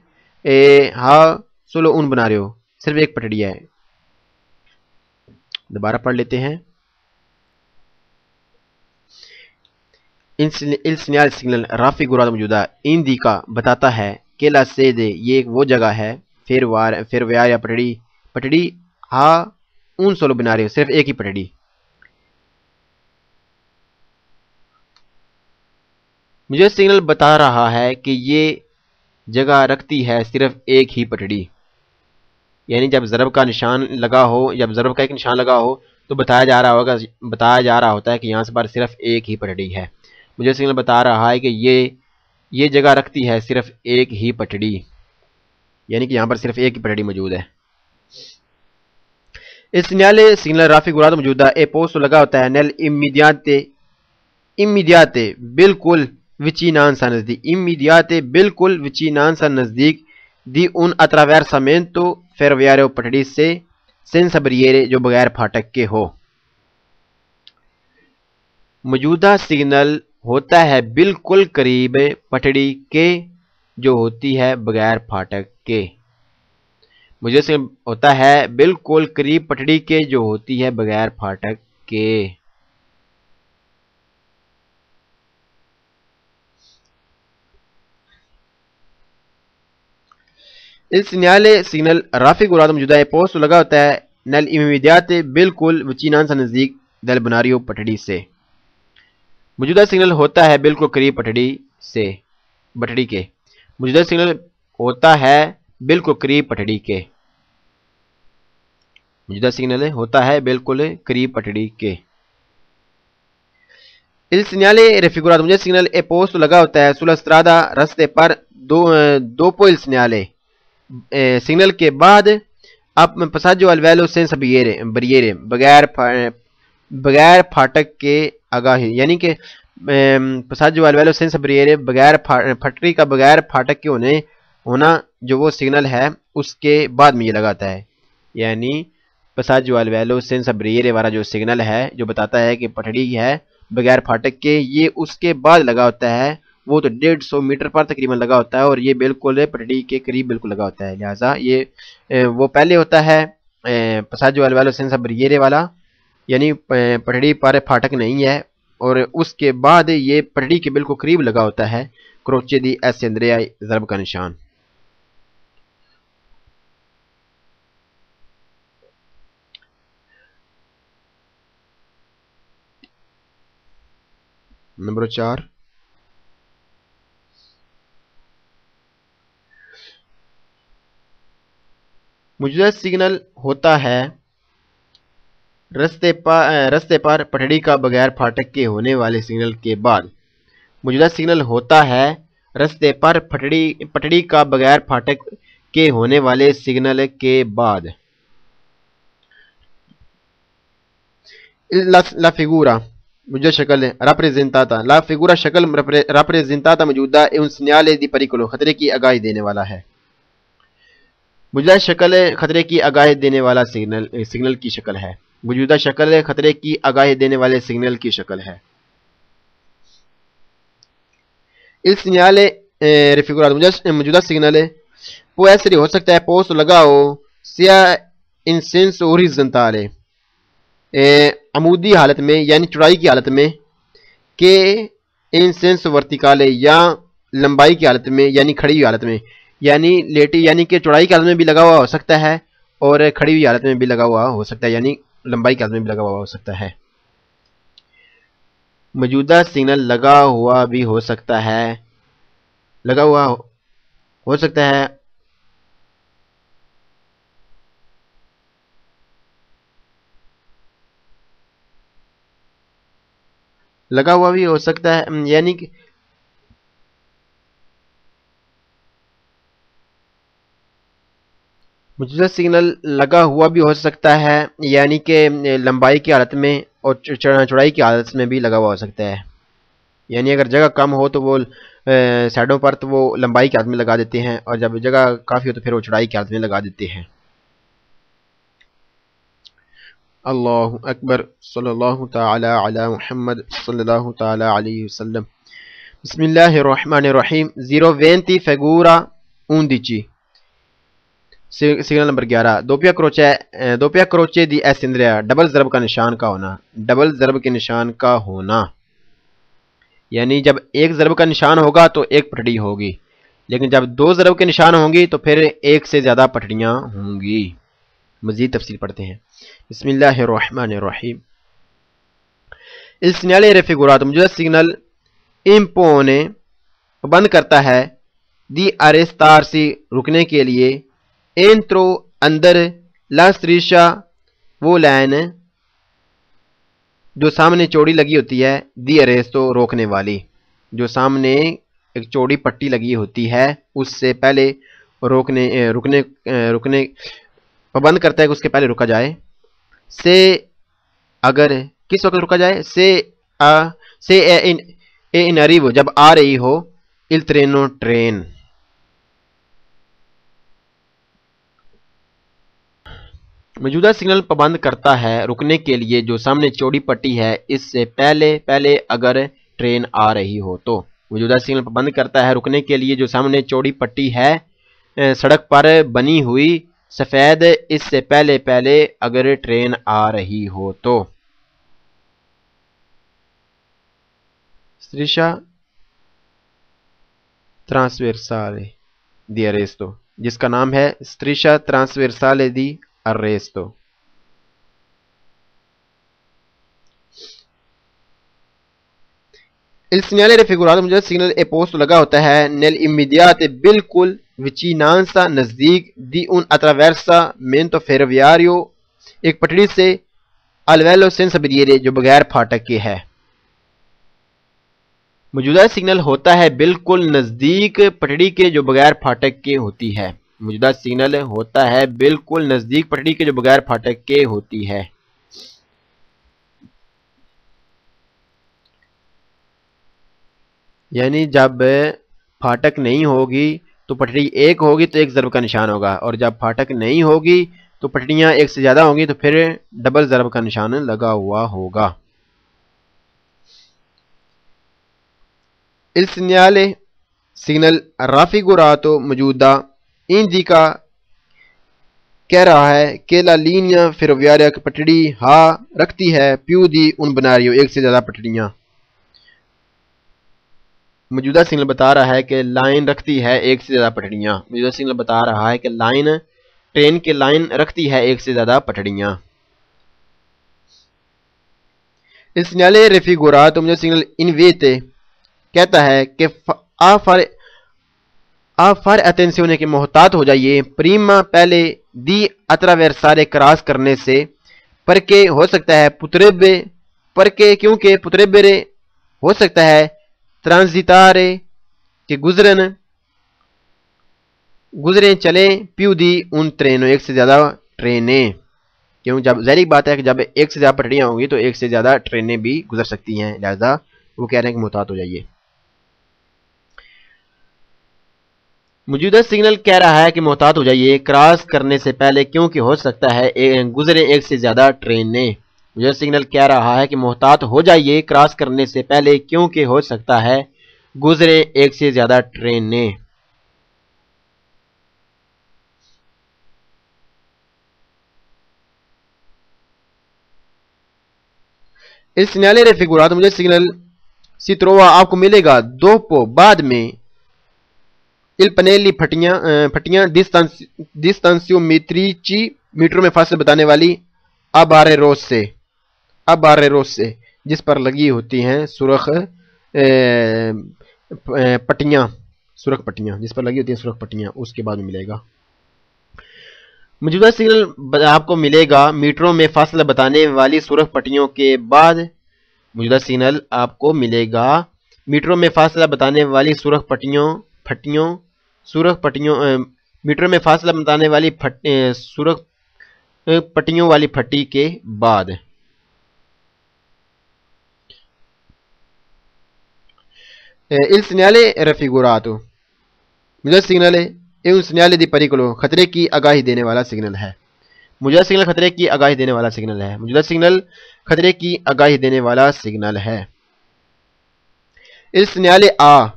ہاں سولو ان بنا رہے ہو، صرف ایک پٹڑی ہے۔ دوبارہ پڑھ لیتے ہیں۔ il segnale signal raffigurato موجودہ indica بتاتا ہے کہ لا سید یہ ایک وہ جگہ ہے پھر ویار یا پٹڑی ہاں ان سولو بنا رہے ہو، صرف ایک ہی پٹڑی۔ مجھے سگنل بتا رہا ہے کہ یہ جگہ رکھتی ہے صرف ایک ہی پٹڑی، یعنی جب ضرب کا نشان لگا ہو، جب ضرب کا ایک نشان لگا ہو تو بتایا جا رہا ہوتا ہے کہ یہاں سے پر صرف ایک ہی پٹڑی ہے۔ مجھے سگنل بتا رہا ہے کہ یہ جگہ رکھتی ہے صرف ایک ہی پٹڑی، یعنی کہ یہاں پر صرف ایک ہی پٹڑی موجود ہے۔ اس سگنل raffigurato موجودہ اے پوسٹ لگا ہوتا ہے nel immediate بالکل vicinanza نزدیک، immediate بالکل vicinanza نزدیک دی un attraversamento ferroviario پٹڑی سے senza barriere جو بغیر پھاٹک کے ہو۔ موجودہ سگنل ہوتا ہے بالکل قریب پٹڑی کے جو ہوتی ہے بغیر پھاٹک کے۔ مجھے سگنل ہوتا ہے بالکل قریب پٹڑی کے جو ہوتی ہے بغیر پھاٹک کے۔ il segnale signal raffigurato موجودہ پوسٹ لگا ہوتا ہے nel immediate بالکل vicinanza نزدیک del binario پٹڑی سے۔ موجودہ سگنل ہوتا ہے بالکل قریب پٹڑی کے۔ موجودہ سگنل ہوتا ہے بالکل قریب پٹڑی کے۔ موجودہ سگنل ہوتا ہے بالکل قریب پٹڑی کے۔ il segnale raffigurato مجھے سگنل اے پوسٹ لگا ہوتا ہے sulla strada رستے پر dopo il segnale سگنل کے بعد اب passaggio al velo senza barriere بغیر پھاٹک کے آگاہی، یعنی کہ passaggio al velo senza barriere بغیر پٹڑی کا بغیر پھاٹک کے ہونا جو وہ سگنل ہے اس کے بعد میں یہ لگاتا ہے، یعنی passaggio al velo senza barriere والا جو سگنل ہے جو بتاتا ہے کہ پٹڑی ہے بغیر پھاٹک کے، یہ اس کے بعد لگا ہوتا ہے، وہ تو 150 میٹر پر تقریباً لگا ہوتا ہے اور یہ بالکل پٹڑی کے قریب بالکل لگا ہوتا ہے، لہٰذا یہ وہ پہلے ہوتا ہے passaggio al velo senza barriere والا، یعنی پٹڑی پر پھاٹک نہیں ہے، اور اس کے بعد یہ پٹڑی کے بالکل قریب لگا ہوتا ہے کروچے دی ایس اندریا ضرب کا نشان. نمبر 4 موجودہ سگنل ہوتا ہے رستے پر پٹڑی کا بغیر پھاٹک کے ہونے والے سگنل کے بعد. موجودہ سگنل ہوتا ہے رستے پر پٹڑی کا بغیر پھاٹک کے ہونے والے سگنل کے بعد. لا فigura موجودہ شکل rappresentata. لا فigura شکل rappresentata موجودہ un segnale di pericolo خطرے کی آگاہی دینے والا ہے. موجودہ شکل خطرے کی آگاہی دینے والا سگنل کی شکل ہے. موجودہ شکل خطرے کی آگاہی دینے والے سگنل کی شکل ہے. il segnale raffigurato موجودہ سگنل può essere ہو سکتا ہے posto لگا ہو sia in senso orizzontale عمودی حالت میں یعنی چوڑائی کی حالت میں کہ ان سینس ورتیکالے یا لمبائی کی حالت میں یعنی کھڑی ہوئی حالت میں یعنی لیٹی یعنی کہ چوڑائی کی حالت میں بھی لگا ہوا ہو سکتا ہے اور کھڑی ہوئی حالت میں بھی لگا ہوا ہو سکتا ہے یعنی لمبائی کی حالت میں بھی لگا ہوا ہو سکتا ہے. موجودہ سگنل لگا ہوا بھی ہو سکتا ہے لگا ہوا ہو سکتا ہے لگا ہوا بھی ہو سکتا ہے یعنی کہ موجودہ سگنل لگا ہوا بھی ہو سکتا ہے یعنی کہ لمبائی کی حالت میں اور چوڑائی کی حالت میں بھی لگا ہوا ہو سکتا ہے. یعنی اگر جگہ کم ہو تو وہ سائڈوں پر تو وہ لمبائی کی حالت میں لگا دیتے ہیں اور جب جگہ کافی ہو تو پھر وہ چوڑائی کی حالت میں لگا دیتے ہیں. اللہ اکبر صلی اللہ تعالی علی محمد صلی اللہ تعالی علیہ وسلم. بسم اللہ الرحمن الرحیم. 020 figura 11 سگنل نمبر 11 دوپیا کروچے دی ایس اندریا ڈبل ضرب کا نشان کا ہونا. ڈبل ضرب کے نشان کا ہونا یعنی جب ایک ضرب کا نشان ہوگا تو ایک پٹڑی ہوگی لیکن جب دو ضرب کے نشان ہوں گی تو پھر ایک سے زیادہ پٹڑیاں ہوں گی. مزید تفصیل پڑھتے ہیں. بسم اللہ الرحمن الرحیم. il segnale raffigurato موجودہ سگنل impone بند کرتا ہے di arrestarsi رکنے کے لیے entro اندر la striscia وہ لائن جو سامنے چوڑی لگی ہوتی ہے di arresto روکنے والی جو سامنے ایک چوڑی پٹی لگی ہوتی ہے اس سے پہلے رکنے پابند کرتا ہے کہ اس کے پہلے رکا جائے. سے اگر کس وقت رکا جائے سے ان arrivo جب آ رہی ہو il treno ٹرین. موجودہ سگنل پابند کرتا ہے رکنے کے لیے جو سامنے چوڑی پٹی ہے اس سے پہلے اگر ٹرین آ رہی ہو تو. موجودہ سگنل پابند کرتا ہے رکنے کے لیے جو سامنے چوڑی پٹی ہے سڑک پر بنی ہوئی سفید اس سے پہلے اگر ٹرین آ رہی ہو تو. striscia trasversale di arresto جس کا نام ہے striscia trasversale di arresto. il segnale raffigurato موجودہ سگنل اے پوسٹ لگا ہوتا ہے nell'immediate بالکل vicinanza نزدیک di un attraversamento ferroviario ایک پٹڑی سے al livello senza barriere جو بغیر پھاٹک کے ہے. موجودہ سگنل ہوتا ہے بالکل نزدیک پٹڑی کے جو بغیر پھاٹک کے ہوتی ہے. موجودہ سگنل ہوتا ہے بالکل نزدیک پٹڑی کے جو بغیر پھاٹک کے ہوتی ہے. یعنی جب پھاٹک نہیں ہوگی تو پٹڑی ایک ہوگی تو ایک ضرب کا نشان ہوگا اور جب پھاٹک نہیں ہوگی تو پٹڑیاں ایک سے زیادہ ہوں گی تو پھر ڈبل ضرب کا نشان لگا ہوا ہوگا. il segnale سگنل raffigurato موجودہ indica کہہ رہا ہے کہ la linea ferroviaria پٹڑی رکھتی ہے più di un binario ایک سے زیادہ پٹڑیاں. موجودہ سگنل بتا رہا ہے کہ لائن رکھتی ہے ایک سے زیادہ پٹڑیاں. موجودہ سگنل بتا رہا ہے کہ ٹرین کی لائن رکھتی ہے ایک سے زیادہ پٹڑیاں. Il segnale raffigurato موجودہ سگنل invite کہتا ہے کہ آپ fare attenzione کہ محتاط ہو جائیے prima پہلے di attraversare کراس کرنے سے perché ہو سکتا ہے potrebbe perché کیونکہ potrebbere ہو سکتا ہے transitare کہ گزریں چلیں più di un treno ایک سے زیادہ ٹرینیں. کیوں جب ظاہری بات ہے کہ جب ایک سے زیادہ پٹڑیاں ہوں گی تو ایک سے زیادہ ٹرینیں بھی گزر سکتی ہیں، لہذا وہ کہہ رہے ہیں کہ محتاط ہو جائیے. موجودہ سگنل کہہ رہا ہے کہ محتاط ہو جائیے کراس کرنے سے پہلے کیونکہ ہو سکتا ہے گزریں ایک سے زیادہ ٹرینیں. موجودہ سگنل کہہ رہا ہے کہ محتاط ہو جائیے کراس کرنے سے پہلے کیونکہ ہو سکتا ہے گزریں ایک سے زیادہ ٹرینیں. Il segnale raffigurato مجھے سگنل si trova آپ کو ملے گا dopo بعد میں il pannelli پھٹیاں distanziometrici میٹروں میں فاصلے بتانے والی ابارے روز سے جس پر لگی ہوتی ہیں سرخ پٹیاں جس پر لگی ہوتی ہیں سرخ پٹیاں اس کے بعد میں ملے گا. موجودہ سگنل آپ کو ملے گا میٹروں میں فاصلہ بتانے والی سرخ پٹیوں کے بعد. موجودہ سگنل آپ کو ملے گا میٹروں میں فاصلہ بتانے والی سرخ پٹیوں میٹروں میں فاصلہ بتانے والی سرخ پٹیوں والی پھٹی کے بعد. Il segnale raffigurato موجودہ signal è un segnale di pericolo خطرے کی آگاہی دینے والا سگنل ہے. موجودہ سگنل خطرے کی آگاہی دینے والا سگنل ہے. موجودہ سگنل خطرے کی آگاہی دینے والا سگنل ہے. Il segnale A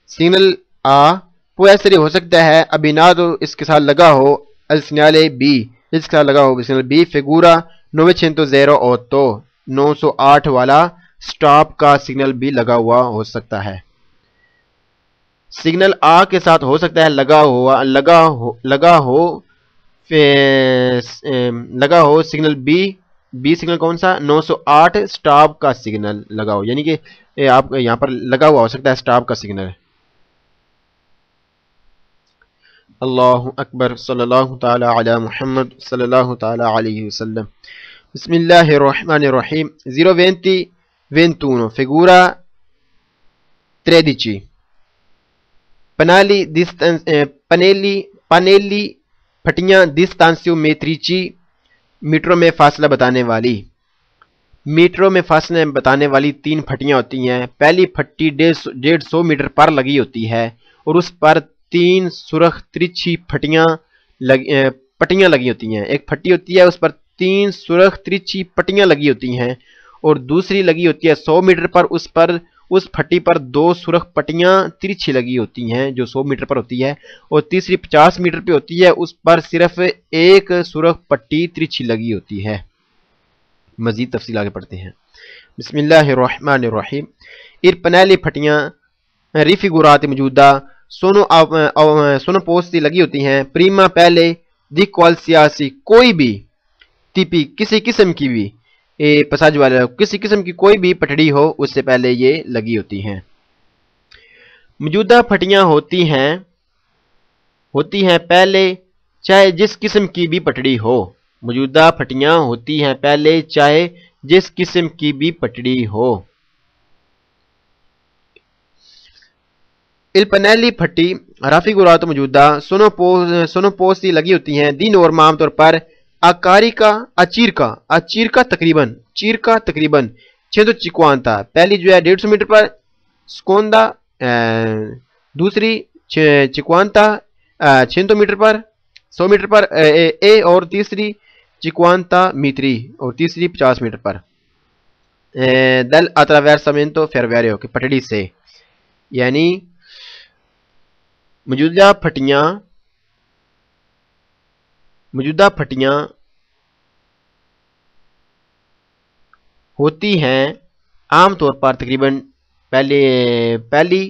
signal A può essere ہو سکتا ہے abbinato اس کے ساتھ لگا ہو al segnale B اس کے ساتھ لگا ہو سگنل B figura 908 والا سٹاپ کا سگنل بھی لگا ہوا ہو سکتا ہے. سگنل آ کے ساتھ ہو سکتا ہے لگا ہو سگنل بی سگنل کون سا 908 سٹاپ کا سگنل لگا ہو، یعنی کہ آپ یہاں پر لگا ہوا ہو سکتا ہے سٹاپ کا سگنل. اللہ اکبر صلی اللہ تعالی علی محمد صلی اللہ تعالی علیہ وسلم. بسم اللہ الرحمن الرحیم. 020-21 figura 13 پانیلی پھٹیاں distanziometrici میٹروں میں فاصلہ بتانے والی 3 پھٹیاں ہوتی ہیں. پہلی پھٹی 150 میٹر پر لگی ہوتی ہے اور اس پر 3 سرخ ترچھی پٹیاں لگی ہوتی ہیں. ایک پھٹی ہوتی ہے اس پر 3 سرخ ترچھی پٹیاں لگی ہوتی ہیں اور دوسری لگی ہوتی ہے 100 میٹر پر اس پھٹی پر 2 سرخ پٹیاں ترچھی لگی ہوتی ہیں جو 100 میٹر پر ہوتی ہے اور تیسری 50 میٹر پہ ہوتی ہے اس پر صرف ایک سرخ پٹی ترچھی لگی ہوتی ہے. مزید تفصیل آگے پڑھتے ہیں. بسم اللہ الرحمن الرحیم. پنیلی پھٹیاں ریفیگورات موجودہ سونو پوستی لگی ہوتی ہیں. پریما پہلے دی کوالسیاسی کوئی بھی تیپی کسی قسم کی بھی پساج والا کسی قسم کی کوئی بھی پٹڑی ہو اس سے پہلے یہ لگی ہوتی ہیں. موجودہ پھٹیاں ہوتی ہیں پہلے چاہے جس قسم کی بھی پٹڑی ہو. موجودہ پھٹیاں ہوتی ہیں پہلے چاہے جس قسم کی بھی پٹڑی ہو. الپنیلی پھٹی رافیگورات موجودہ سونو پوستی لگی ہوتی ہیں. دن اور عام طور پر اچیرکا تقریباً 650 پہلی جو ہے 150 میٹر پر سکوندا دوسری چکوانتا 600 میٹر پر 100 میٹر پر اے اور تیسری چکوانتا میتری اور تیسری 50 میٹر پر دل اتراویرسامنتو فیرویریو کی پٹڑی سے. یعنی موجودہ پھٹیاں ہوتی ہیں عام طور پر تقریباً پہلی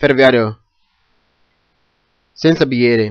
ferroviario senza bigliere।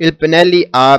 il pennelli a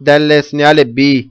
del segnale B,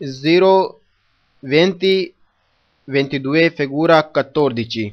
022 figura 14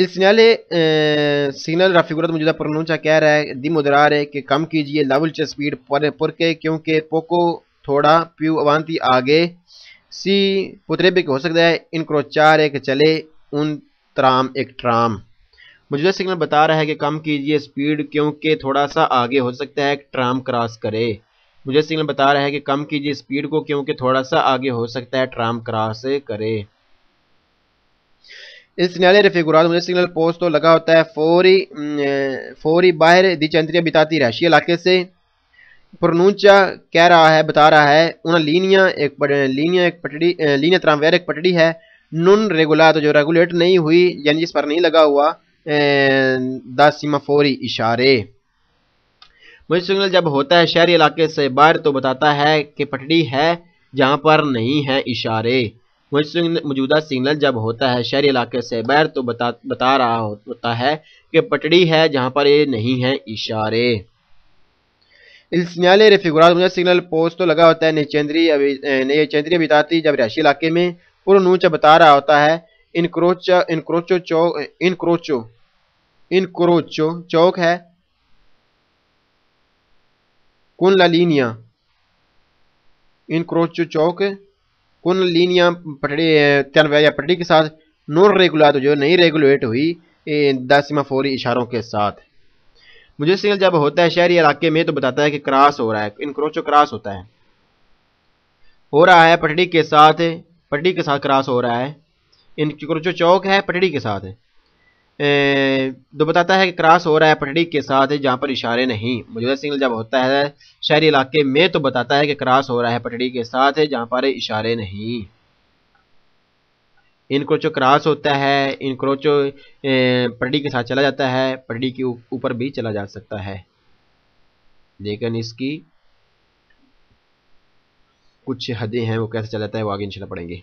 Il segnale signal raffigurato موجودہ پرونونچا کہہ رہا ہے di moderare کہ کم کیجئے la velocità speed perché کیونکہ poco تھوڑا più avanti آگے si potrebbe کہ ہو سکتا ہے incrociare کہ چلے un tram ایک ٹرام. موجودہ سگنل بتا رہا ہے کہ کم کیجئے سپیڈ کیونکہ تھوڑا سا آگے ہو سکتا ہے ایک ٹرام کراس کرے. موجودہ سگنل بتا رہا ہے کہ کم کیجئے سپیڈ کو کیونکہ تھوڑا سا آگے ہو سکتا ہے ٹرام کراس کرے. Il segnale raffigurato مجھے سگنل پوسٹو لگا ہوتا ہے فوری باہر دی چندری ابیتاتی رہائشی علاقے سے. پرونونچا کہہ رہا ہے بتا رہا ہے una linea ایک پٹڑی لینیا ترامویر ایک پٹڑی ہے non regolato جو ریگولیٹ نہیں ہوئی یعنی جس پر نہیں لگا ہوا دا سیمافوری اشارے. مجھے سگنل جب ہوتا ہے شہری علاقے سے باہر تو بتاتا ہے کہ پٹڑی ہے جہاں پر نہیں ہے اشارے. موجودہ سگنل جب ہوتا ہے شہری علاقے سے باہر تو بتا رہا ہوتا ہے کہ پٹڑی ہے جہاں پر یہ نہیں ہے اشارے. Il segnale raffigurato مجھے سگنل پوسٹو لگا ہوتا ہے نئی چندری ابیتاتی جب رہائشی علاقے میں پرونونچا بتا رہا ہوتا ہے انکروچو چوک ہے کون لا لینیا انکروچو چوک کون لینیا پٹڑی کے ساتھ نون ریگولاتو جو نہیں ریگولیٹ ہوئی دا سیمافوری اشاروں کے ساتھ. مجھے سگنل جب ہوتا ہے شہری علاقے میں تو بتاتا ہے کہ کراس ہو رہا ہے انکروچو کراس ہوتا ہے ہو رہا ہے پٹڑی کے ساتھ کراس ہو رہا ہے. انکروچو چوک ہے پٹڑی کے ساتھ تو بتاتا ہے کہ کراس ہو رہا ہے پٹڑی کے ساتھ جہاں پر اشارے نہیں. موجودہ سگنل جب ہوتا ہے شہری علاقے میں تو بتاتا ہے کہ کراس ہو رہا ہے پٹڑی کے ساتھ جہاں پر اشارے نہیں. انکروچو کراس ہوتا ہے انکروچو پٹڑی کے ساتھ چلا جاتا ہے پٹڑی کے اوپر بھی چلا جا سکتا ہے لیکن اس کی کچھ حدیں ہیں وہ کیسے چلا جاتا ہے وہ آگے انشاءاللہ پڑھیں گے.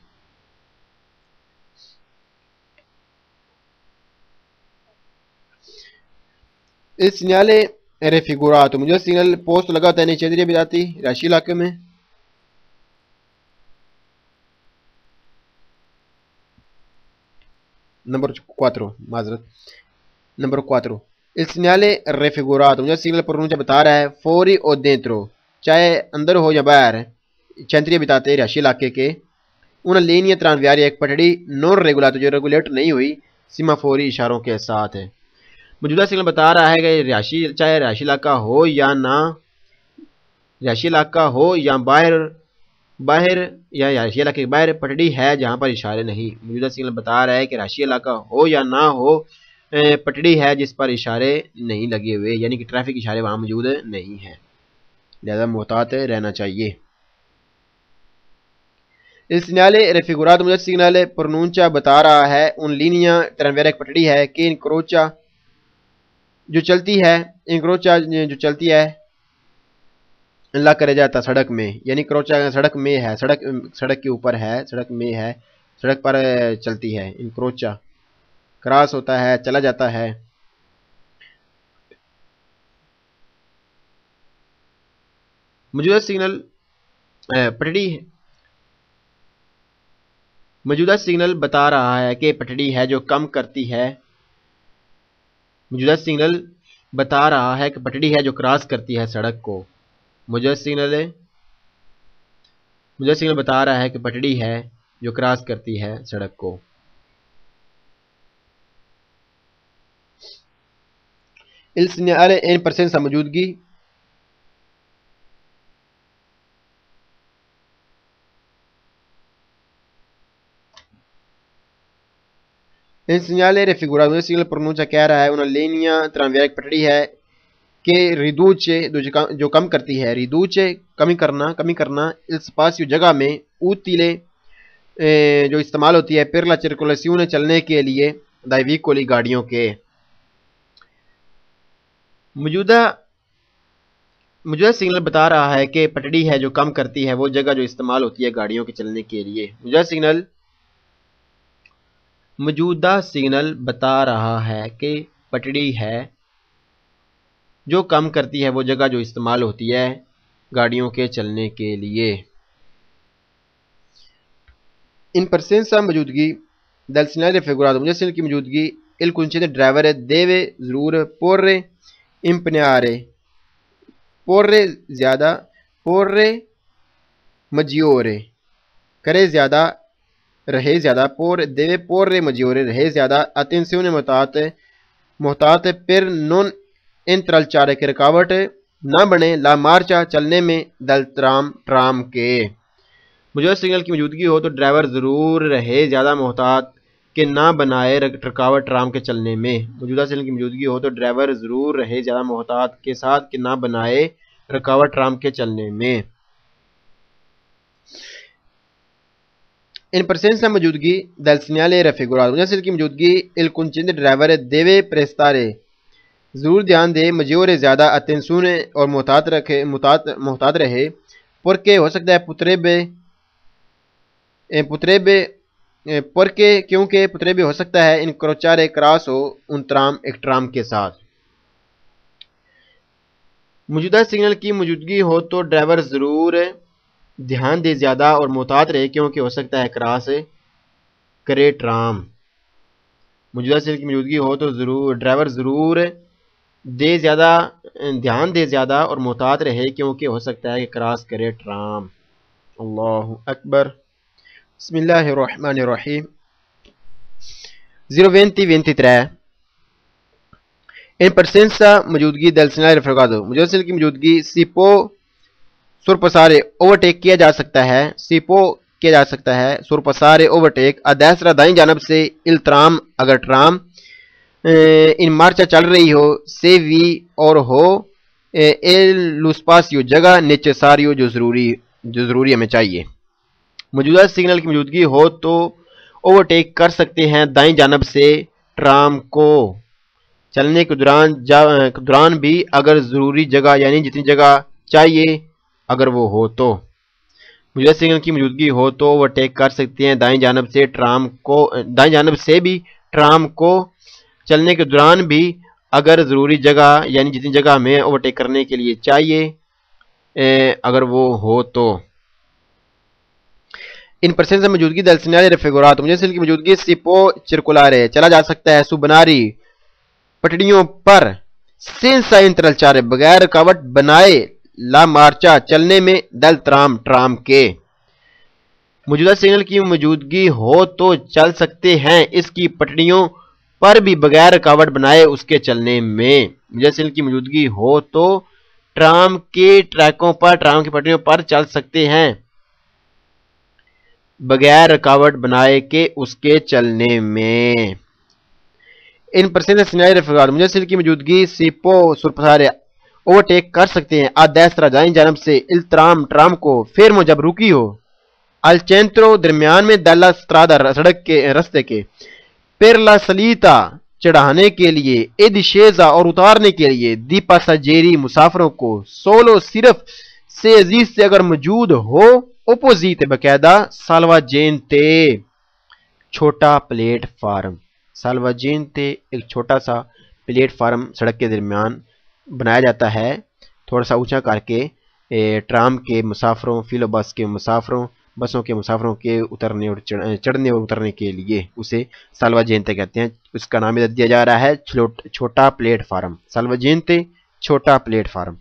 Il segnale raffigurato مجھے سگنل پوسٹ لگا ہوتا ہے نیچے چندری ابیتاتی رہائشی علاقے میں نمبر 4 معذرت نمبر 4 Il segnale raffigurato مجھے سگنل پرونونچا بتا رہا ہے فوری او dentro چاہے اندر ہو یا باہر چندری ابیتاتی رہائشی علاقے کے una linea tranviaria ایک پٹڑی نون ریگولاتو جو ریگولیٹ نہیں ہوئی سیمافوری اشاروں کے ساتھ ہے. موجودہ سگنل بتا رہا ہے کہ چاہے رہائشی علاقہ ہو یا نہ رہائشی علاقہ ہو یا باہر یا رہائشی علاقے کے باہر پٹڑی ہے جہاں پر اشارے نہیں. موجودہ سگنل بتا رہا ہے کہ رہائشی علاقہ ہو یا نہ ہو پٹڑی ہے جس پر اشارے نہیں لگے ہوئے یعنی کہ ٹریفک اشارے وہاں موجود نہیں ہیں لہذا محتاط رہنا چاہیے. Il segnale raffigurato مجھے سگنل پرونونچا بتا رہا ہے ان لینیا ترانویر ایک پٹڑی ہے کہ انکروچا جو چلتی ہے اللہ کرے جاتا سڑک میں یعنی کروچا سڑک میں ہے سڑک کے اوپر ہے سڑک پر چلتی ہے. انکروچا کراس ہوتا ہے چلا جاتا ہے. موجودہ سگنل پٹڑی موجودہ سگنل بتا رہا ہے کہ پٹڑی ہے جو کم کرتی ہے موجودہ سگنل بتا رہا ہے کہ پٹڑی ہے جو کراس کرتی ہے سڑک کو. موجودہ سگنل بتا رہا ہے کہ پٹڑی ہے جو کراس کرتی ہے سڑک کو. Il segnale in presenza موجودگی Il segnale raffigurato مجھے سگنل پرونونچا کہہ رہا ہے una linea tranviaria ایک پٹڑی ہے کہ riduce جو کم کرتی ہے riduce کمی کرنا il spazio جگہ میں utile جو استعمال ہوتی ہے per la circolazione چلنے کے لیے dai veicoli گاڑیوں کے. موجودہ سگنل بتا رہا ہے کہ پٹڑی ہے جو کم کرتی ہے وہ جگہ جو استعمال ہوتی ہے گاڑیوں کے چلنے کے لیے. موجودہ سگنل بتا رہا ہے کہ پٹڑی ہے جو کم کرتی ہے وہ جگہ جو استعمال ہوتی ہے گاڑیوں کے چلنے کے لیے. ان presenza موجودگی del segnale raffigurato مجھے سگنل کی موجودگی il concetto driver deve ضرور porre impegnare porre زیادہ porre maggiore کرے زیادہ رہے زیادہ deve porre maggiore رہے زیادہ attenzione محتاط per non intralciare کہ رکاوٹ نہ بنے la marcia چلنے میں del tram کے موجودہ سگنل کی موجودگی ہو تو ڈرائیور ضرور رہے زیادہ محتاط کہ نہ بنائے رکاوٹ ٹرام کے چلنے میں موجودہ سگنل کی موجودگی ہو تو ڈرائیور ضرور رہے زیادہ محتاط کے ساتھ کہ نہ بنائے رکاوٹ ٹرام کے چلنے میں in presenza موجودگی del segnale raffigurato موجودہ سگنل کی موجودگی il concedente driver deve prestare ضرور دھیان دے maggiore زیادہ attenzione اور محتاط رہے porque ہو سکتا ہے کیونکہ potrebbe ہو سکتا ہے incrociare کراس ہو ایک ٹرام کے ساتھ موجودہ سگنل کی موجودگی ہو تو ڈرائیور ضرور دھیان دے زیادہ اور محتاط رہے کیونکہ ہو سکتا ہے کراس کرے ٹرام موجودہ سگنل کی موجودگی ہو تو ڈرائیور ضرور دھیان دے زیادہ اور محتاط رہے کیونکہ ہو سکتا ہے کہ کراس کرے ٹرام اللہ اکبر بسم اللہ الرحمن الرحیم 020-23 in presenza موجودگی del segnale raffigurato موجودہ سگنل کی موجودگی si può sorpassare overtake کیا جا سکتا ہے si può کیا جا سکتا ہے sorpassare overtake a destra دائیں جانب سے il tram اگر ٹرام ان مارچا چل رہی ہو سے وی اور ہو lo spazio جگہ necessario جو ضروری ہمیں چاہیے موجودہ سگنل کی موجودگی ہو تو اوورٹیک کر سکتے ہیں دائیں جانب سے ٹرام کو چلنے کے دوران بھی اگر ضروری جگہ یعنی جتنی جگہ چاہیے اگر وہ ہو تو موجودہ سگنل کی موجودگی ہو تو اوورٹیک کر سکتے ہیں دائیں جانب سے بھی ٹرام کو چلنے کے دوران بھی اگر ضروری جگہ یعنی جتنی جگہ ہمیں اوورٹیک کرنے کے لیے چاہیے اگر وہ ہو تو in presenza موجودگی del segnale raffigurato موجودہ سگنل کی موجودگی si può circolare چلا جا سکتا ہے su binari پٹڑیوں پر senza intralciare بغیر رکاوٹ بنائے la marcia چلنے میں del ٹرام کے موجودہ سگنل کی موجودگی ہو تو چل سکتے ہیں اس کی پٹڑیوں پر بھی بغیر رکاوٹ بنائے اس کے چلنے میں موجودہ سگنل کی موجودگی ہو تو ٹرام کے ٹریکوں پر ٹرام کی پٹڑیوں پر چل سکتے ہیں بغیر رکاوٹ بنائے کے اس کے چلنے میں ان presenza segnale raffigurato موجودہ سگنل کی موجودگی si può sorpassare اوورٹیک کر سکتے ہیں a destra دائیں جانب سے il tram ٹرام کو fermo جب رکی ہو al centro درمیان میں della strada سڑک کے رستے کے per la salita چڑھانے کے لیے e discesa اور اتارنے کے لیے di passeggeri مسافروں کو solo صرف سے عزیز سے اگر موجود ہو اپوزیٹ باقاعدہ سالواجینتے چھوٹا پلیٹ فارم سالواجینتے ایک چھوٹا سا پلیٹ فارم سڑک کے درمیان بنایا جاتا ہے تھوڑا سا اونچا کر کے ٹرام کے مسافروں فیلو بس کے مسافروں بسوں کے مسافروں کے اترنے اور چڑھنے اور اترنے کے لیے اسے سالواجینتے کہتے ہیں اس کا نام دیا جا رہا ہے چھوٹا پلیٹ فارم سالواجینتے چھوٹا پلیٹ فارم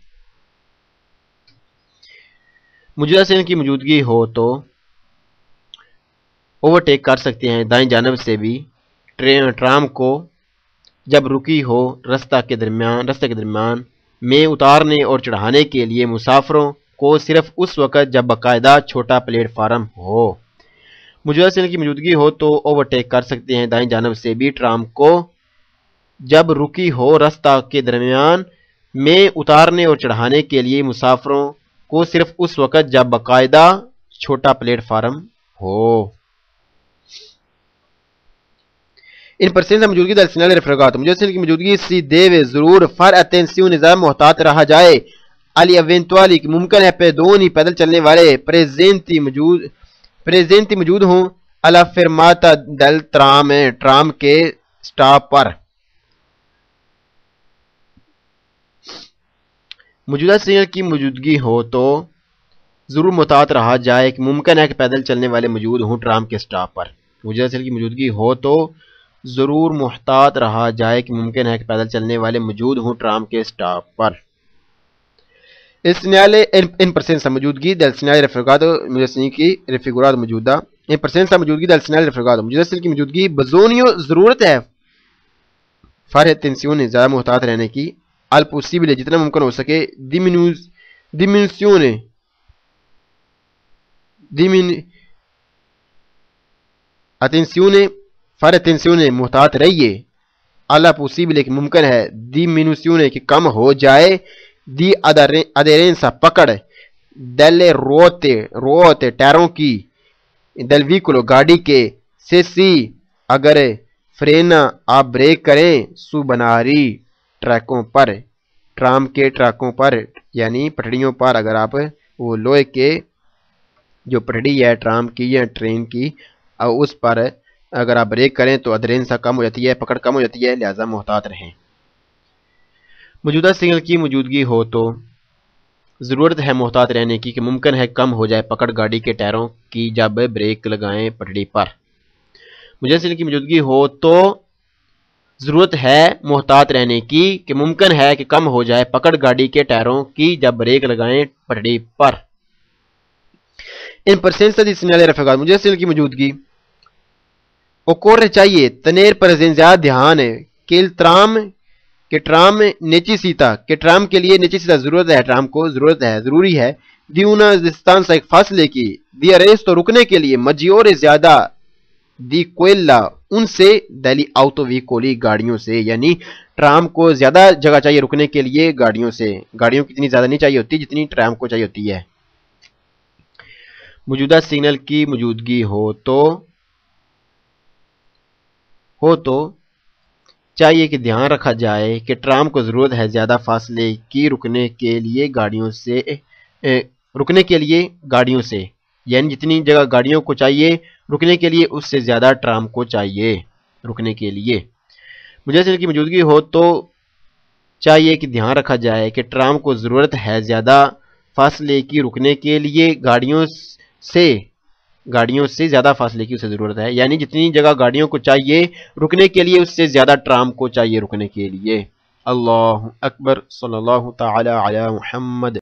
موجودہ سگنل کی موجودگی ہو تو اوورٹیک کر سکتے ہیں دائیں جانب سے بھی ٹرام کو جب رکی ہو رستہ کے درمیان میں اتارنے اور چڑھانے کے لیے مسافروں کو صرف اس وقت جب باقاعدہ چھوٹا پلیٹ فارم ہو موجودہ سگنل کی موجودگی ہو تو اوورٹیک کر سکتے ہیں دائیں جانب سے بھی ٹرام کو جب رکی ہو رستہ کے درمیان میں اتارنے اور چڑھانے کے لیے مسافروں کو صرف اس وقت جب باقاعدہ چھوٹا پلیٹ فارم ہو ان presenza موجودگی del segnale raffigurato موجودہ سگنل کی موجودگی si deve ضرور fare attenzione زیادہ محتاط رہا جائے agli eventuali کہ ممکن ہے pedoni پیدل چلنے والے presenti موجود ہوں alla fermata del tram tram کے سٹاپ پر موجودہ سگنل کی موجودگی ہو تو ضرور محتاط رہا جائے کہ ممکن ہے کہ پیدل چلنے والے موجود ہوں ٹرام کے سٹاپ پر موجودہ سگنل کی موجودگی ہو تو ضرور محتاط رہا جائے کہ ممکن ہے کہ پیدل چلنے والے موجود ہوں ٹرام کے stop per. El segnale in presenza موجودگی del segnale refrigerato مجسمی کی refrigerato موجودہ in presenza موجودگی del segnale refrigerato مجسم کی موجودگی بزونیو ضرورت ہے fare attenzione زیادہ محتاط رہنے کی al possibile جتنا ممکن ہو سکے diminuzione attenzione fare attenzione محتاط رہیے alla possibile کہ ممکن ہے diminuzione کہ کم ہو جائے دی aderenza پکڑ delle ruote ٹائروں کی del veicolo گاڑی کے se sì اگر فرینا آپ بریک کریں سو بناری ٹریکوں پر ٹرام کے ٹریکوں پر یعنی پٹڑیوں پر اگر آپ وہ لوہے کے جو پٹڑی ہے ٹرام کی یا ٹرین کی اس پر اگر آپ بریک کریں تو ادرینسا کم ہو جاتی ہے پکڑ کم ہو جاتی ہے لہذا محتاط رہیں. موجودہ سگنل کی موجودگی ہو تو ضرورت ہے محتاط رہنے کی کہ ممکن ہے کم ہو جائے پکڑ گاڑی کے ٹائروں کی جب بریک لگائیں پٹڑی پر. موجودہ سگنل کی موجودگی ہو تو ضرورت ہے محتاط رہنے کی کہ ممکن ہے کہ کم ہو جائے پکڑ گاڑی کے ٹائروں کی جب بریک لگائیں پٹڑی پر. ان پرسنسا دی سگنل رفقات موجودہ سگنل کی موجودگی اوکورے چاہیے تنیر پر زیادہ دھیان ہے کہ ٹرام نیچیسیتا کہ ٹرام کے لیے نیچیسیتا ضرورت ہے ٹرام کو ضرورت ہے ضروری ہے دی una distanza ایک فاصلے کی دی arresto رکنے کے لیے maggiore زیادہ دی quella ان سے دلی autovicoli گاڑیوں سے یعنی ٹرام کو زیادہ جگہ چاہیے رکنے کے لیے گاڑیوں سے گاڑیوں کی اتنی زیادہ نہیں چاہیے ہوتی جتنی ٹرام کو چاہیے ہوتی ہے. موجودہ سگنل کی موجودگی ہو تو چاہیے کہ دھیان رکھا جائے کہ ٹرام کو ضرورت ہے زیادہ فاصلے کی رکنے کے لیے گاڑیوں سے یعنی جتنی جگہ گاڑیوں کو چاہیے رکنے کے لیے اس سے زیادہ ٹرام کو چاہیے رکنے کے لیے. مجھے سگنل کی موجودگی ہو تو چاہیے کہ دھیان رکھا جائے کہ ٹرام کو ضرورت ہے زیادہ فاصلے کی رکنے کے لیے گاڑیوں سے زیادہ فاصلے کی اسے ضرورت ہے یعنی جتنی جگہ گاڑیوں کو چاہیے رکنے کے لیے اس سے زیادہ ٹرام کو چاہیے رکنے کے لیے. اللہ اکبر صلی اللہ تعالی علی محمد.